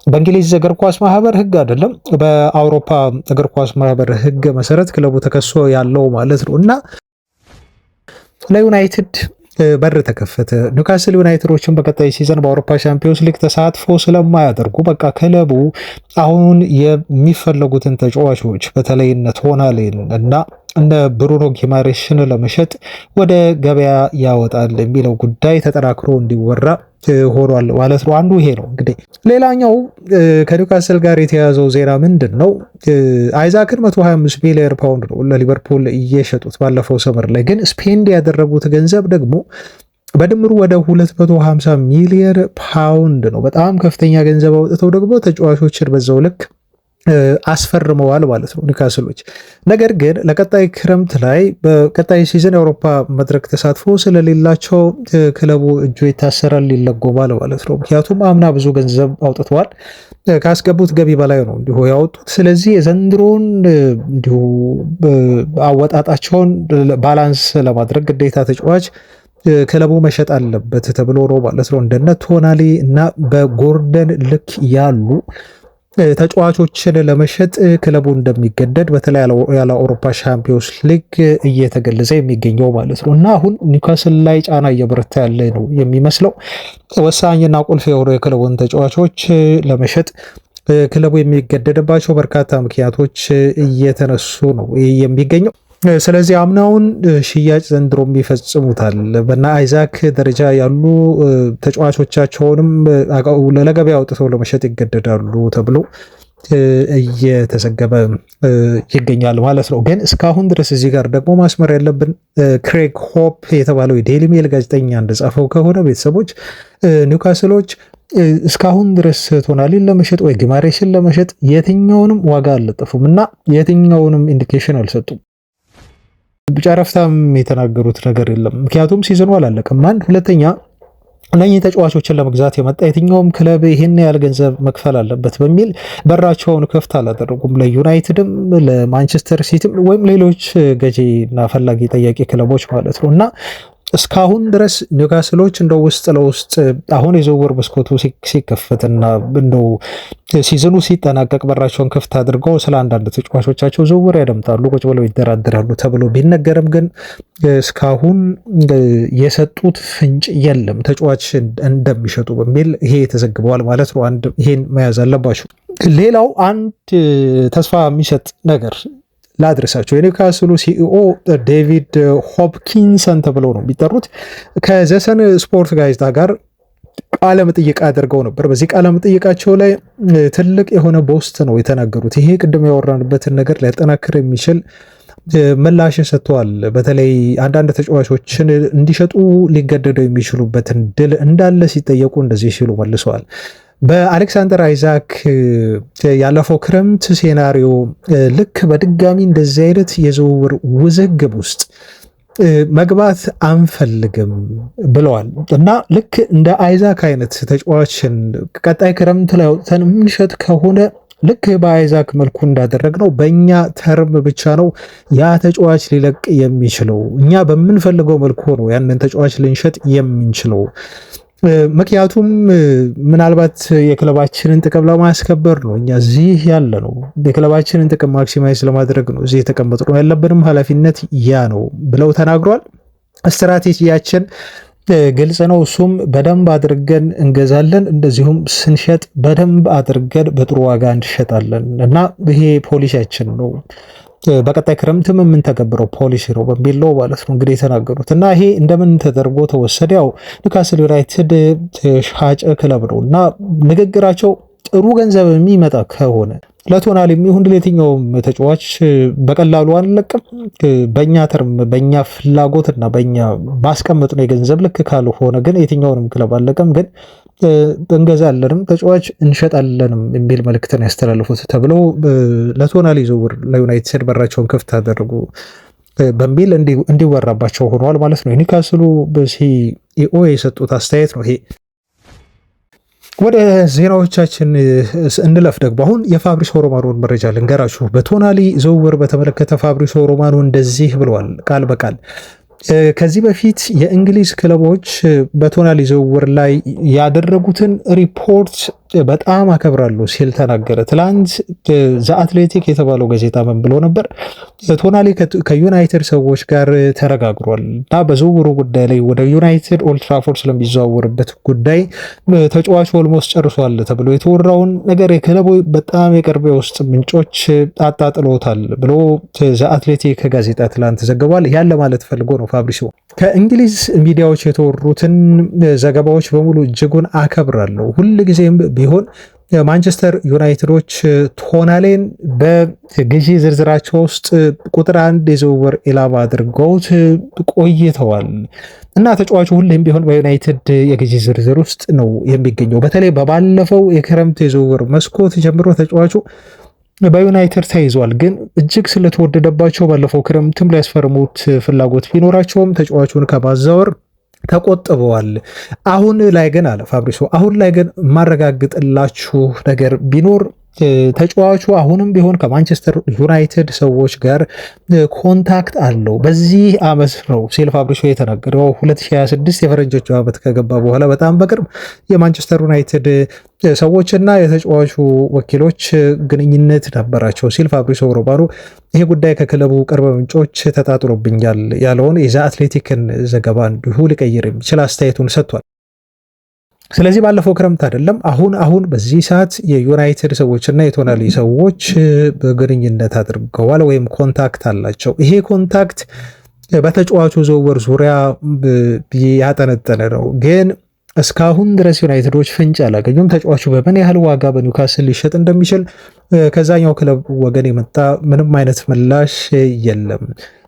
በእንግሊዝ እግር ኳስ ማህበር ሕግ አይደለም በአውሮፓ እግር ኳስ ማህበር ሕግ መሰረት ክለቡ ተከሶ ያለው ማለት ነው እና ለዩናይትድ በር ተከፈተ። ኒውካስል ዩናይትዶችን በቀጣይ ሲዘን በአውሮፓ ሻምፒዮንስ ሊግ ተሳትፎ ስለማያደርጉ በቃ ክለቡ አሁን የሚፈለጉትን ተጫዋቾች በተለይ እነ ቶናሌን እና እነ ብሩኖ ጊማሬሽን ለመሸጥ ወደ ገበያ ያወጣል የሚለው ጉዳይ ተጠናክሮ እንዲወራ ሆኗል ማለት ነው። አንዱ ይሄ ነው። እንግዲህ ሌላኛው ከኒውካስል ጋር የተያዘው ዜና ምንድን ነው? አይዛክን 125 ሚሊዮን ፓውንድ ነው ለሊቨርፑል እየሸጡት ባለፈው ሰመር ላይ። ግን ስፔንድ ያደረጉት ገንዘብ ደግሞ በድምሩ ወደ 250 ሚሊዮን ፓውንድ ነው። በጣም ከፍተኛ ገንዘብ አውጥተው ደግሞ ተጫዋቾችን በዛው ልክ አስፈርመዋል ማለት ነው ኒውካስሎች። ነገር ግን ለቀጣይ ክረምት ላይ በቀጣይ ሲዝን የአውሮፓ መድረክ ተሳትፎ ስለሌላቸው ክለቡ እጁ ይታሰራል፣ ይለጎማል ማለት ነው። ምክንያቱም አምና ብዙ ገንዘብ አውጥተዋል፣ ካስገቡት ገቢ በላይ ነው እንዲሁ ያወጡት። ስለዚህ የዘንድሮን እንዲሁ አወጣጣቸውን ባላንስ ለማድረግ ግዴታ ተጫዋች ክለቡ መሸጥ አለበት ተብሎ ነው ማለት ነው። እንደነ ቶናሊ እና በጎርደን ልክ ያሉ ተጫዋቾችን ለመሸጥ ክለቡ እንደሚገደድ በተለይ ያለ አውሮፓ ሻምፒዮንስ ሊግ እየተገለጸ የሚገኘው ማለት ነው እና አሁን ኒውካስል ላይ ጫና እየበረታ ያለ ነው የሚመስለው። ወሳኝና ቁልፍ የሆኑ የክለቡን ተጫዋቾች ለመሸጥ ክለቡ የሚገደድባቸው በርካታ ምክንያቶች እየተነሱ ነው የሚገኘው። ስለዚህ አምናውን ሽያጭ ዘንድሮም ይፈጽሙታል። በና አይዛክ ደረጃ ያሉ ተጫዋቾቻቸውንም ለገበያ አውጥተው ለመሸጥ ይገደዳሉ ተብሎ እየተዘገበ ይገኛል ማለት ነው። ግን እስካሁን ድረስ እዚህ ጋር ደግሞ ማስመር ያለብን ክሬግ ሆፕ የተባለው የዴይሊ ሜል ጋዜጠኛ እንደጻፈው ከሆነ ቤተሰቦች ኒውካስሎች እስካሁን ድረስ ቶናሊን ለመሸጥ ወይ ጊማሬሽን ለመሸጥ የትኛውንም ዋጋ አልለጠፉም እና የትኛውንም ኢንዲኬሽን አልሰጡም። ጨረፍታም የተናገሩት ነገር የለም። ምክንያቱም ሲዝኑ አላለቀም። አንድ ሁለተኛ እነኚህ ተጫዋቾችን ለመግዛት የመጣ የትኛውም ክለብ ይህን ያህል ገንዘብ መክፈል አለበት በሚል በራቸውን ክፍት አላደረጉም። ለዩናይትድም ለማንቸስተር ሲቲም ወይም ሌሎች ገዢና ፈላጊ ጠያቂ ክለቦች ማለት ነው እና እስካሁን ድረስ ኒውካስሎች እንደው ውስጥ ለውስጥ አሁን የዝውውር መስኮቱ ሲከፈትና እንደው ሲዝኑ ሲጠናቀቅ በራቸውን ክፍት አድርገው ስለ አንዳንድ ተጫዋቾቻቸው ዝውውር ያደምጣሉ፣ ቁጭ ብለው ይደራደራሉ ተብሎ ቢነገርም ግን እስካሁን የሰጡት ፍንጭ የለም ተጫዋች እንደሚሸጡ በሚል ይሄ ተዘግበዋል ማለት ነው። አንድ ይሄን መያዝ አለባቸው። ሌላው አንድ ተስፋ የሚሰጥ ነገር ላድረሳቸው የኒውካስሉ ሲኢኦ ዴቪድ ሆፕኪንሰን ተብለው ነው የሚጠሩት ከዘሰን ስፖርት ጋዜጣ ጋር ቃለ መጠይቅ አድርገው ነበር። በዚህ ቃለ መጠይቃቸው ላይ ትልቅ የሆነ ቦስት ነው የተናገሩት። ይሄ ቅድም ያወራንበትን ነገር ሊያጠናክር የሚችል ምላሽ ሰጥተዋል። በተለይ አንዳንድ ተጫዋቾችን እንዲሸጡ ሊገደደው የሚችሉበትን ድል እንዳለ ሲጠየቁ እንደዚህ ሲሉ መልሰዋል። በአሌክሳንደር አይዛክ ያለፈው ክረምት ሴናሪዮ ልክ በድጋሚ እንደዚህ አይነት የዝውውር ውዝግብ ውስጥ መግባት አንፈልግም ብለዋል እና ልክ እንደ አይዛክ አይነት ተጫዋችን ቀጣይ ክረምት ላይ አውጥተን የምንሸጥ ከሆነ ልክ በአይዛክ መልኩ እንዳደረግነው በእኛ ተርም ብቻ ነው ያ ተጫዋች ሊለቅ የሚችለው። እኛ በምንፈልገው መልኩ ነው ያንን ተጫዋች ልንሸጥ የምንችለው። ምክንያቱም ምናልባት የክለባችንን ጥቅም ለማስከበር ነው እኛ እዚህ ያለ ነው። የክለባችንን ጥቅም ማክሲማይዝ ለማድረግ ነው እዚህ የተቀመጡ ነው። ያለብንም ኃላፊነት ያ ነው ብለው ተናግሯል። ስትራቴጂያችን ግልጽ ነው። እሱም በደንብ አድርገን እንገዛለን፣ እንደዚሁም ስንሸጥ በደንብ አድርገን በጥሩ ዋጋ እንሸጣለን እና ይሄ ፖሊሲያችን ነው በቀጣይ ክረምትም የምንተገብረው ፖሊሲ ነው በሚል ነው ማለት ነው እንግዲህ የተናገሩት እና ይሄ እንደምን ተደርጎ ተወሰደ? ያው ኒውካስል ዩናይትድ ሻጭ ክለብ ነው እና ንግግራቸው ጥሩ ገንዘብ የሚመጣ ከሆነ ለቶናሊ የሚሆን ለየትኛውም ተጫዋች በቀላሉ አንለቅም፣ በእኛ ተርም በእኛ ፍላጎትና በእኛ ባስቀመጥነው የገንዘብ ልክ ካልሆነ ግን የትኛውንም ክለብ አለቅም፣ ግን እንገዛለንም ተጫዋች እንሸጣለንም የሚል መልእክትን ያስተላልፉት ተብሎ ለቶናሊ ዝውውር ለዩናይትድ በራቸውን ክፍት አደረጉ በሚል እንዲወራባቸው ሆነዋል ማለት ነው። ኒውካስሉ በሲኢኦ የሰጡት አስተያየት ነው ይሄ። ወደ ዜናዎቻችን እንለፍ። ደግሞ አሁን የፋብሪሶ ሮማኖን መረጃ ልንገራችሁ። በቶናሊ ዝውውር በተመለከተ ፋብሪሶ ሮማኖ እንደዚህ ብለዋል ቃል በቃል ከዚህ በፊት የእንግሊዝ ክለቦች በቶናሊ ዝውውር ላይ ያደረጉትን ሪፖርት በጣም አከብራለሁ ሲል ተናገረ። ትላንት ዘ አትሌቲክ የተባለው ጋዜጣ ምን ብሎ ነበር? ቶናሊ ከዩናይትድ ሰዎች ጋር ተነጋግሯል እና በዝውውሩ ጉዳይ ላይ ወደ ዩናይትድ ኦልድ ትራፎርድ ስለሚዘዋወርበት ጉዳይ ተጫዋቹ ኦልሞስት ጨርሷል ተብሎ የተወራውን ነገር የክለቡ በጣም የቅርብ የውስጥ ምንጮች አጣጥሎታል ብሎ ዘ አትሌቲክ ጋዜጣ ትላንት ዘግቧል። ያን ለማለት ፈልጎ ነው ፋብሪሲዮ ከእንግሊዝ ሚዲያዎች የተወሩትን ዘገባዎች በሙሉ እጅጉን አከብራለሁ። ሁልጊዜም ቢሆን ማንቸስተር ዩናይትዶች ቶናሌን በግዢ ዝርዝራቸው ውስጥ ቁጥር 1 የዝውውር ኢላማ አድርገውት ቆይተዋል እና ተጫዋቹ ሁሌም ቢሆን በዩናይትድ የግዢ ዝርዝር ውስጥ ነው የሚገኘው። በተለይ በባለፈው የክረምት የዝውውር መስኮት ጀምሮ ተጫዋቹ በዩናይትድ ተይዟል። ግን እጅግ ስለተወደደባቸው ባለፈው ክረምትም ሊያስፈርሙት ፍላጎት ቢኖራቸውም ተጫዋቹን ከማዛወር ተቆጥበዋል። አሁን ላይ ግን አለ ፋብሪሶ፣ አሁን ላይ ግን ማረጋግጥላችሁ ነገር ቢኖር ተጫዋቹ አሁንም ቢሆን ከማንቸስተር ዩናይትድ ሰዎች ጋር ኮንታክት አለው በዚህ ዓመት ነው ሲል ፋብሪሶ የተናገረው። 2026 የፈረንጆቹ ዓመት ከገባ በኋላ በጣም በቅርብ የማንቸስተር ዩናይትድ ሰዎችና የተጫዋቹ ወኪሎች ግንኙነት ነበራቸው ሲል ፋብሪሶ ሮማኖ ይሄ ጉዳይ ከክለቡ ቅርብ ምንጮች ተጣጥሎብኛል ያለውን የዘ አትሌቲክን ዘገባ እንዲሁ ሊቀይር የሚችል አስተያየቱን ሰጥቷል። ስለዚህ ባለፈው ክረምት አይደለም አሁን በዚህ ሰዓት የዩናይትድ ሰዎችና የቶናሊ ሰዎች በግንኙነት አድርገዋል ወይም ኮንታክት አላቸው። ይሄ ኮንታክት በተጫዋቹ ዝውውር ዙሪያ ያጠነጠነ ነው። ግን እስካሁን ድረስ ዩናይትዶች ፍንጭ አላገኙም። ተጫዋቹ በምን ያህል ዋጋ በኒውካስል ሊሸጥ እንደሚችል ከዛኛው ክለብ ወገን የመጣ ምንም አይነት ምላሽ የለም።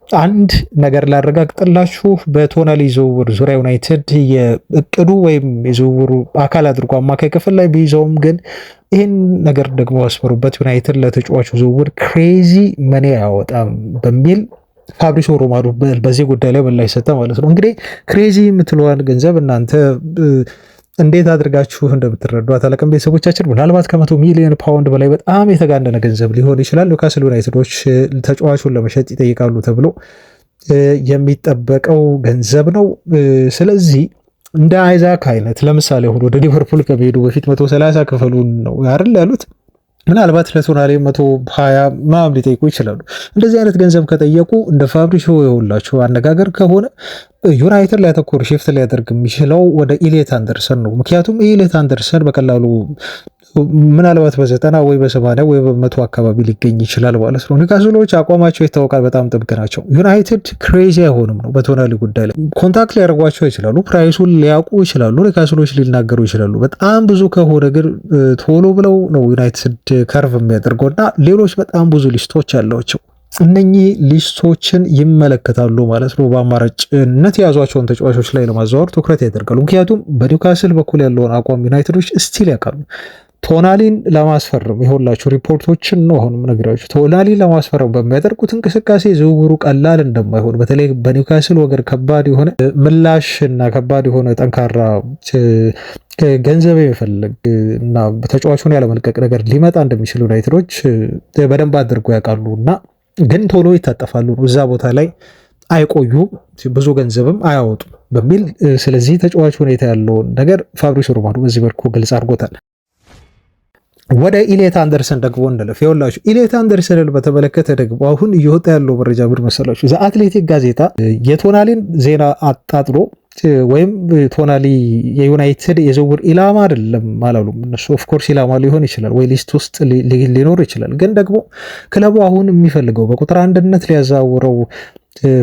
አንድ ነገር ላረጋግጥላችሁ፣ በቶናሊ ዝውውር ዙሪያ ዩናይትድ የእቅዱ ወይም የዝውውሩ አካል አድርጎ አማካይ ክፍል ላይ ቢይዘውም ግን ይህን ነገር ደግሞ ያስፈሩበት ዩናይትድ ለተጫዋቹ ዝውውር ክሬዚ መኒ አያወጣም በሚል ፋብሪዞ ሮማኖ በዚህ ጉዳይ ላይ ምላሽ ሰጠ ማለት ነው። እንግዲህ ክሬዚ የምትለዋን ገንዘብ እናንተ እንዴት አድርጋችሁ እንደምትረዷት አላውቅም። ቤተሰቦቻችን ምናልባት ከ100 ሚሊዮን ፓውንድ በላይ በጣም የተጋነነ ገንዘብ ሊሆን ይችላል። ኒውካስል ዩናይትዶች ተጫዋቹን ለመሸጥ ይጠይቃሉ ተብሎ የሚጠበቀው ገንዘብ ነው። ስለዚህ እንደ አይዛክ አይነት ለምሳሌ አሁን ወደ ሊቨርፑል ከመሄዱ በፊት 130 ክፈሉን ነው አይደል ያሉት። ምናልባት ለቶናሊ 120 ምናምን ሊጠይቁ ይችላሉ። እንደዚህ አይነት ገንዘብ ከጠየቁ እንደ ፋብሪዞ የሁላችሁ አነጋገር ከሆነ ዩናይትድ ሊያተኮር ሽፍት ሊያደርግ የሚችለው ወደ ኢሌት አንደርሰን ነው። ምክንያቱም ኢሌት አንደርሰን በቀላሉ ምናልባት በ90 ወይ በ80 ወይ በ100 አካባቢ ሊገኝ ይችላል ማለት ነው። ኒውካስሎች አቋማቸው ይታወቃል፣ በጣም ጥብቅ ናቸው። ዩናይትድ ክሬዚ አይሆንም ነው በቶናሊ ጉዳይ ላይ ኮንታክት ሊያደርጓቸው ይችላሉ፣ ፕራይሱን ሊያውቁ ይችላሉ፣ ኒውካስሎች ሊናገሩ ይችላሉ። በጣም ብዙ ከሆነ ግን ቶሎ ብለው ነው ዩናይትድ ከርቭ የሚያደርገው እና ሌሎች በጣም ብዙ ሊስቶች ያሏቸው እነኚህ ሊስቶችን ይመለከታሉ ማለት ነው። በአማራጭነት የያዟቸውን ተጫዋቾች ላይ ለማዘዋወር ትኩረት ያደርጋሉ። ምክንያቱም በኒውካስል በኩል ያለውን አቋም ዩናይትዶች ስቲል ያውቃሉ። ቶናሊን ለማስፈረም የሁላችሁ ሪፖርቶችን ነው አሁን ነግራችሁ። ቶናሊን ለማስፈረም በሚያደርጉት እንቅስቃሴ ዝውውሩ ቀላል እንደማይሆን በተለይ በኒውካስል ወገን ከባድ የሆነ ምላሽ እና ከባድ የሆነ ጠንካራ ገንዘብ የሚፈልግ እና ተጫዋቹን ያለመልቀቅ ነገር ሊመጣ እንደሚችል ዩናይትዶች በደንብ አድርጎ ያውቃሉ እና ግን ቶሎ ይታጠፋሉ ነው እዛ ቦታ ላይ አይቆዩም፣ ብዙ ገንዘብም አያወጡም በሚል ስለዚህ ተጫዋቹ ሁኔታ ያለውን ነገር ፋብሪዞ ሮማኖ በዚህ መልኩ ግልጽ አድርጎታል። ወደ ኢሌት አንደርሰን ደግሞ እንለፍ። ይኸውላችሁ ኢሌት አንደርሰንን በተመለከተ ደግሞ አሁን እየወጣ ያለው መረጃ ምን መሰላችሁ? ዘ አትሌቲክ ጋዜጣ የቶናሊን ዜና አጣጥሎ ወይም ቶናሊ የዩናይትድ የዝውውር ኢላማ አይደለም አላሉም እነሱ። ኦፍኮርስ ኢላማ ሊሆን ይችላል ወይ ሊስት ውስጥ ሊኖር ይችላል። ግን ደግሞ ክለቡ አሁን የሚፈልገው በቁጥር አንድነት ሊያዛውረው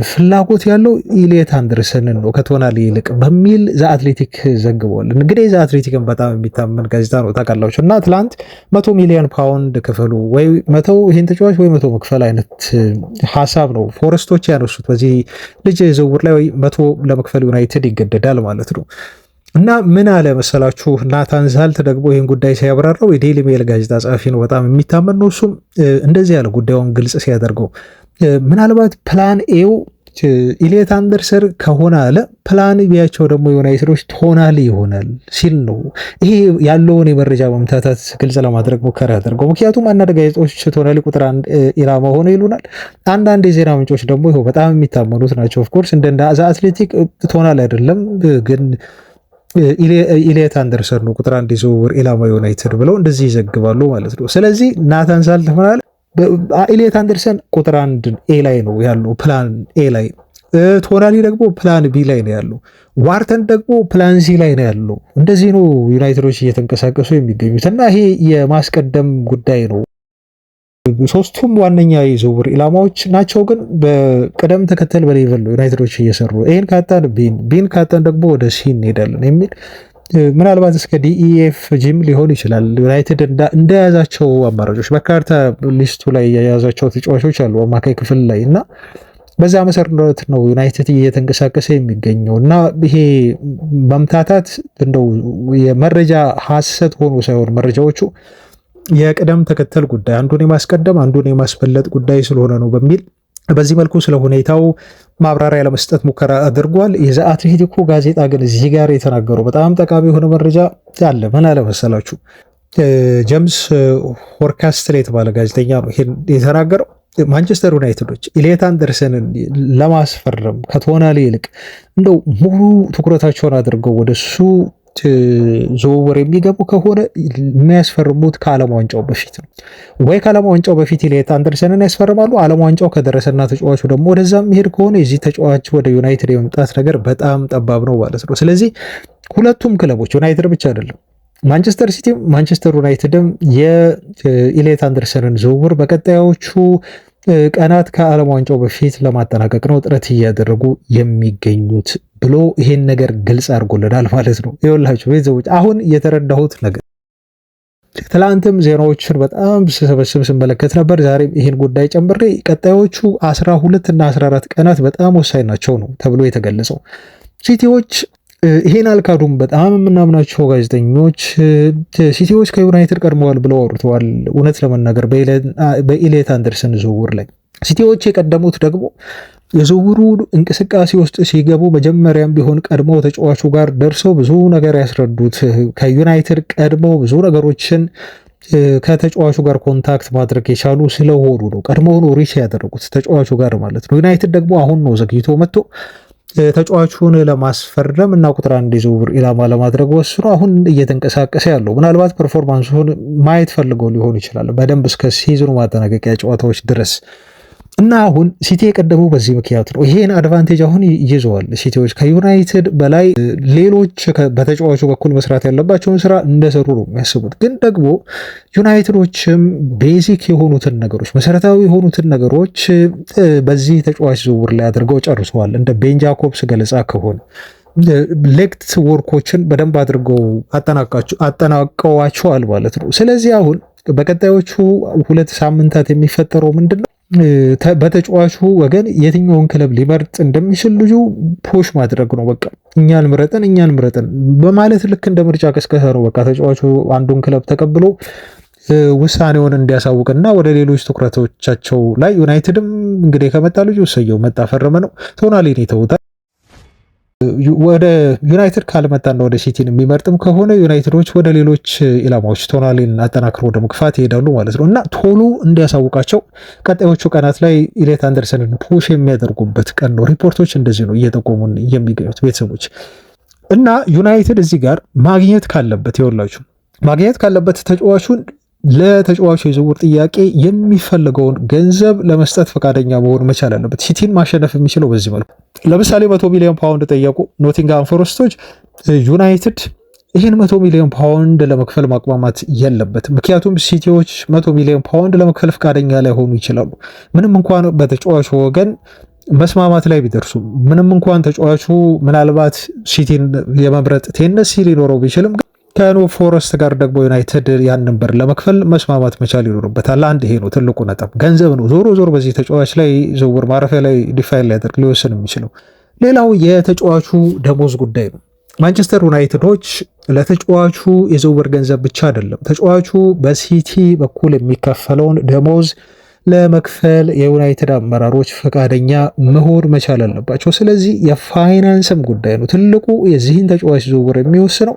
ፍላጎት ያለው ኢሌት አንደርሰንን ነው ከቶናሊ ይልቅ በሚል ዘ አትሌቲክ ዘግቧል። እንግዲህ ዘ አትሌቲክን በጣም የሚታመን ጋዜጣ ነው ታውቃላችሁ። እና ትላንት 100 ሚሊዮን ፓውንድ ክፈሉ ወይ 100 ይህን ተጫዋች ወይ 100 መክፈል አይነት ሀሳብ ነው ፎረስቶች ያነሱት። በዚህ ልጅ ዝውውር ላይ ወይ 100 ለመክፈል ዩናይትድ ይገደዳል ማለት ነው። እና ምን አለ መሰላችሁ ናታን ዛልት ደግሞ ይህን ጉዳይ ሲያብራራው የዴይሊ ሜል ጋዜጣ ጸሐፊ ነው፣ በጣም የሚታመን ነው። እሱም እንደዚህ ያለ ጉዳዩን ግልጽ ሲያደርገው ምናልባት ፕላን ኤው ኢሌት አንደርሰን ከሆነ አለ ፕላን ቢያቸው ደግሞ ዩናይትዶች ቶናሊ ይሆናል ሲል ነው ይሄ ያለውን የመረጃ መምታታት ግልጽ ለማድረግ ሙከራ ያደርገው። ምክንያቱም አንዳንድ ጋዜጦች ቶናሊ ቁጥር 1 ኢላማ ሆነ ይሉናል። አንዳንድ የዜና ምንጮች ደግሞ ይኸው በጣም የሚታመኑት ናቸው። ኦፍኮርስ እንደ ዘ አትሌቲክ ቶናሊ አይደለም ግን ኢሌት አንደርሰን ነው ቁጥር 1 ዝውውር ኢላማ ዩናይትድ ብለው እንደዚህ ይዘግባሉ ማለት ነው። ስለዚህ ናታን ዛልት ምናለ ኢሌት አንደርሰን ቁጥር 1 ኤ ላይ ነው ያለው፣ ፕላን ኤ ላይ። ቶናሊ ደግሞ ፕላን ቢ ላይ ነው ያለው። ዋርተን ደግሞ ፕላን ሲ ላይ ነው ያለው። እንደዚህ ነው ዩናይትዶች እየተንቀሳቀሱ የሚገኙት እና ይሄ የማስቀደም ጉዳይ ነው። ሶስቱም ዋነኛ የዝውውር ኢላማዎች ናቸው፣ ግን በቅደም ተከተል በሌቨል ነው ዩናይትዶች እየሰሩ። ይህን ካጣን ቢን ካጣን ደግሞ ወደ ሲ እንሄዳለን የሚል ምናልባት እስከ ዲኢኤፍ ጂም ሊሆን ይችላል። ዩናይትድ እንደያዛቸው አማራጮች በካርታ ሊስቱ ላይ የያዛቸው ተጫዋቾች አሉ አማካይ ክፍል ላይ እና በዛ መሰረት ነው ዩናይትድ እየተንቀሳቀሰ የሚገኘው እና ይሄ መምታታት እንደው የመረጃ ሐሰት ሆኖ ሳይሆን መረጃዎቹ የቅደም ተከተል ጉዳይ አንዱን የማስቀደም አንዱን የማስበለጥ ጉዳይ ስለሆነ ነው በሚል በዚህ መልኩ ስለ ሁኔታው ማብራሪያ ለመስጠት ሙከራ አድርጓል። የዘ አትሌቲኮ ጋዜጣ ግን እዚህ ጋር የተናገረው በጣም ጠቃሚ የሆነ መረጃ አለ። ምን አለ መሰላችሁ? ጄምስ ሆርካስትል የተባለ ጋዜጠኛ ነው ይሄን የተናገረው። ማንቸስተር ዩናይትዶች ኢሌት አንደርሰንን ለማስፈረም ከቶናሊ ይልቅ እንደው ሙሉ ትኩረታቸውን አድርገው ወደሱ ዝውውር የሚገቡ ከሆነ የሚያስፈርሙት ከዓለም ዋንጫው በፊት ነው ወይ ከዓለም ዋንጫው በፊት ኢሌት አንደርሰንን ያስፈርማሉ። ዓለም ዋንጫው ከደረሰና ተጫዋቹ ደግሞ ወደዛ የሚሄድ ከሆነ የዚህ ተጫዋች ወደ ዩናይትድ የመምጣት ነገር በጣም ጠባብ ነው ማለት ነው። ስለዚህ ሁለቱም ክለቦች ዩናይትድ ብቻ አይደለም ማንቸስተር ሲቲም ማንቸስተር ዩናይትድም የኢሌት አንደርሰንን ዝውውር በቀጣዮቹ ቀናት ከዓለም ዋንጫው በፊት ለማጠናቀቅ ነው ጥረት እያደረጉ የሚገኙት ብሎ ይሄን ነገር ግልጽ አድርጎልናል ማለት ነው። ይኸውላችሁ ቤተሰቦች አሁን የተረዳሁት ነገር ትላንትም ዜናዎችን በጣም ስሰበስብ ስመለከት ነበር። ዛሬም ይህን ጉዳይ ጨምሬ ቀጣዮቹ 12 እና 14 ቀናት በጣም ወሳኝ ናቸው ነው ተብሎ የተገለጸው። ሲቲዎች ይሄን አልካዱም። በጣም የምናምናቸው ጋዜጠኞች ሲቲዎች ከዩናይትድ ቀድመዋል ብለው አውርተዋል። እውነት ለመናገር በኢሌት አንደርሰን ዝውውር ላይ ሲቲዎች የቀደሙት ደግሞ የዝውውሩ እንቅስቃሴ ውስጥ ሲገቡ መጀመሪያም ቢሆን ቀድመው ተጫዋቹ ጋር ደርሰው ብዙ ነገር ያስረዱት ከዩናይትድ ቀድመው ብዙ ነገሮችን ከተጫዋቹ ጋር ኮንታክት ማድረግ የቻሉ ስለሆኑ ነው። ቀድሞውኑ ሪች ያደረጉት ተጫዋቹ ጋር ማለት ነው። ዩናይትድ ደግሞ አሁን ነው ዘግይቶ መጥቶ ተጫዋቹን ለማስፈረም እና ቁጥር አንድ የዝውውር ኢላማ ለማድረግ ወስኖ አሁን እየተንቀሳቀሰ ያለው ምናልባት ፐርፎርማንሱን ማየት ፈልገው ሊሆን ይችላል በደንብ እስከ ሲዝኑ ማጠናቀቂያ ጨዋታዎች ድረስ እና አሁን ሲቲ የቀደመው በዚህ ምክንያት ነው። ይሄን አድቫንቴጅ አሁን ይዘዋል ሲቲዎች ከዩናይትድ በላይ ሌሎች በተጫዋቹ በኩል መስራት ያለባቸውን ስራ እንደሰሩ ነው የሚያስቡት። ግን ደግሞ ዩናይትዶችም ቤዚክ የሆኑትን ነገሮች መሰረታዊ የሆኑትን ነገሮች በዚህ ተጫዋች ዝውውር ላይ አድርገው ጨርሰዋል። እንደ ቤን ጃኮብስ ገለጻ ከሆነ ሌክት ወርኮችን በደንብ አድርገው አጠናቀዋቸዋል ማለት ነው። ስለዚህ አሁን በቀጣዮቹ 2 ሳምንታት የሚፈጠረው ምንድነው? በተጫዋቹ ወገን የትኛውን ክለብ ሊመርጥ እንደሚችል ልጁ ፖሽ ማድረግ ነው። በቃ እኛን ምረጠን በማለት ልክ እንደ ምርጫ ቀስቀሳ ነው። በቃ ተጫዋቹ አንዱን ክለብ ተቀብሎ ውሳኔውን እንዲያሳውቅና ወደ ሌሎች ትኩረቶቻቸው ላይ ዩናይትድም እንግዲህ ከመጣ ልጁ እሰየው መጣ ፈረመ ነው። ቶናሊን ይተውታል። ወደ ዩናይትድ ካልመጣና ወደ ሲቲን የሚመርጥም ከሆነ ዩናይትዶች ወደ ሌሎች ኢላማዎች ቶናሊን አጠናክሮ ወደ መግፋት ይሄዳሉ ማለት ነው እና ቶሎ እንዲያሳውቃቸው ቀጣዮቹ ቀናት ላይ ኢሌት አንደርሰንን ፑሽ የሚያደርጉበት ቀን ነው። ሪፖርቶች እንደዚህ ነው እየጠቆሙን የሚገኙት ቤተሰቦች እና ዩናይትድ እዚህ ጋር ማግኘት ካለበት ተጫዋቹን ለተጫዋቹ የዝውውር ጥያቄ የሚፈልገውን ገንዘብ ለመስጠት ፈቃደኛ መሆን መቻል አለበት። ሲቲን ማሸነፍ የሚችለው በዚህ መልኩ ለምሳሌ 100 ሚሊዮን ፓውንድ ጠየቁ ኖቲንግሃም ፎረስቶች። ዩናይትድ ይህን 100 ሚሊዮን ፓውንድ ለመክፈል ማቅማማት የለበትም። ምክንያቱም ሲቲዎች 100 ሚሊዮን ፓውንድ ለመክፈል ፈቃደኛ ላይሆኑ ይችላሉ። ምንም እንኳን በተጫዋቹ ወገን መስማማት ላይ ቢደርሱ፣ ምንም እንኳን ተጫዋቹ ምናልባት ሲቲን የመምረጥ ቴንደንሲ ሊኖረው ቢችልም ከኖ ፎረስት ጋር ደግሞ ዩናይትድ ያንን ብር ለመክፈል መስማማት መቻል ይኖርበታል። አንድ ይሄ ነው ትልቁ ነጥብ፣ ገንዘብ ነው። ዞሮ በዚህ ተጫዋች ላይ ዝውውር ማረፊያ ላይ ዲፋይን ሊያደርግ ሊወስን የሚችለው ሌላው የተጫዋቹ ደሞዝ ጉዳይ ነው። ማንቸስተር ዩናይትዶች ለተጫዋቹ የዝውውር ገንዘብ ብቻ አይደለም ተጫዋቹ በሲቲ በኩል የሚከፈለውን ደሞዝ ለመክፈል የዩናይትድ አመራሮች ፈቃደኛ መሆን መቻል አለባቸው። ስለዚህ የፋይናንስም ጉዳይ ነው ትልቁ የዚህን ተጫዋች ዝውውር የሚወስነው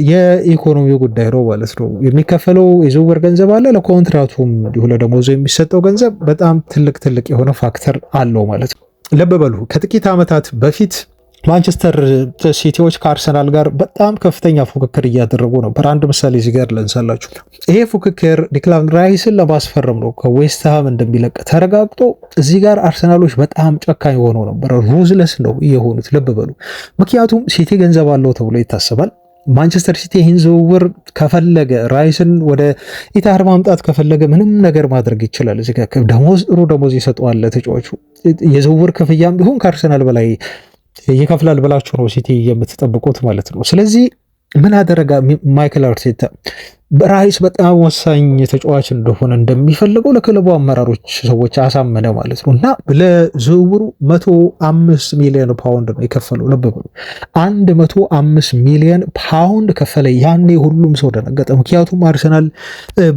የኢኮኖሚው ጉዳይ ነው ማለት ነው። የሚከፈለው የዝውውር ገንዘብ አለ፣ ለኮንትራቱም እንዲሁ ለደሞዙ የሚሰጠው ገንዘብ በጣም ትልቅ የሆነ ፋክተር አለው ማለት ነው። ልብ በሉ ከጥቂት ዓመታት በፊት ማንቸስተር ሲቲዎች ከአርሰናል ጋር በጣም ከፍተኛ ፉክክር እያደረጉ ነበር። አንድ ምሳሌ እዚህ ጋር ልንሳላችሁ። ይሄ ፉክክር ዲክላን ራይስን ለማስፈረም ነው። ከዌስትሃም እንደሚለቅ ተረጋግጦ እዚህ ጋር አርሰናሎች በጣም ጨካኝ ሆነው ነበር። ሩዝለስ ነው የሆኑት። ልብ በሉ ምክንያቱም ሲቲ ገንዘብ አለው ተብሎ ይታሰባል። ማንቸስተር ሲቲ ይህን ዝውውር ከፈለገ ራይስን ወደ ኢታር ማምጣት ከፈለገ ምንም ነገር ማድረግ ይችላል። እዚህ ጋር ጥሩ ደሞዝ ይሰጠዋል ተጫዋቹ። የዝውውር ክፍያም ቢሆን ከአርሰናል በላይ ይከፍላል ብላችሁ ነው ሲቲ የምትጠብቁት ማለት ነው። ስለዚህ ምን አደረጋ ማይክል አርቴታ? ራይስ በጣም ወሳኝ ተጫዋች እንደሆነ እንደሚፈልገው ለክለቡ አመራሮች ሰዎች አሳመነ ማለት ነው። እና ለዝውውሩ 105 ሚሊዮን ፓውንድ ነው የከፈለው። ልብ በሉ 105 ሚሊዮን ፓውንድ ከፈለ። ያኔ ሁሉም ሰው ደነገጠ። ምክንያቱም አርሰናል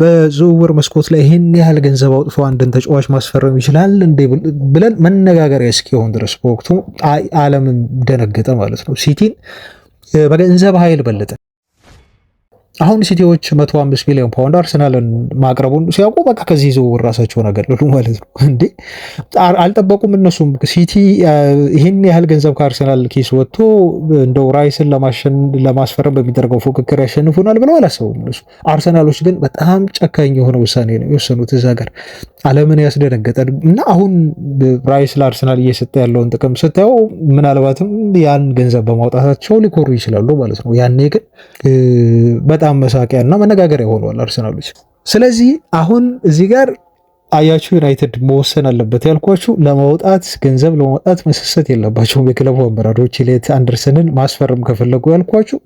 በዝውውር መስኮት ላይ ይህን ያህል ገንዘብ አውጥቶ አንድን ተጫዋች ማስፈረም ይችላል እንዴ ብለን መነጋገሪያ እስኪሆን ድረስ በወቅቱ ዓለምም ደነገጠ ማለት ነው። ሲቲን በገንዘብ ኃይል በለጠ። አሁን ሲቲዎች 105 ሚሊዮን ፓውንድ አርሰናልን ማቅረቡን ሲያውቁ በቃ ከዚህ ዝውውር ራሳቸውን አገለሉ ማለት ነው። እንዴ አልጠበቁም እነሱም። ሲቲ ይህን ያህል ገንዘብ ከአርሰናል ኪስ ወጥቶ እንደው ራይስን ለማስፈረም በሚደረገው ፉክክር ያሸንፉናል ብለው አላሰቡም እነሱ። አርሰናሎች ግን በጣም ጨካኝ የሆነ ውሳኔ ነው የወሰኑት። እዛ ጋር ዓለምን ያስደነገጠ እና አሁን ራይስ ለአርሰናል እየሰጠ ያለውን ጥቅም ስታየው ምናልባትም ያን ገንዘብ በማውጣታቸው ሊኮሩ ይችላሉ ማለት ነው። ያኔ ግን በጣም መሳቂያ እና መነጋገሪያ ሆኗል አርሰናሎች። ስለዚህ አሁን እዚህ ጋር አያችሁ ዩናይትድ መወሰን አለበት ያልኳችሁ፣ ለማውጣት ገንዘብ ለማውጣት መሰሰት የለባቸውም የክለቡ አመራሮች። ኢሌት አንደርሰንን ማስፈረም ከፈለጉ ያልኳችሁ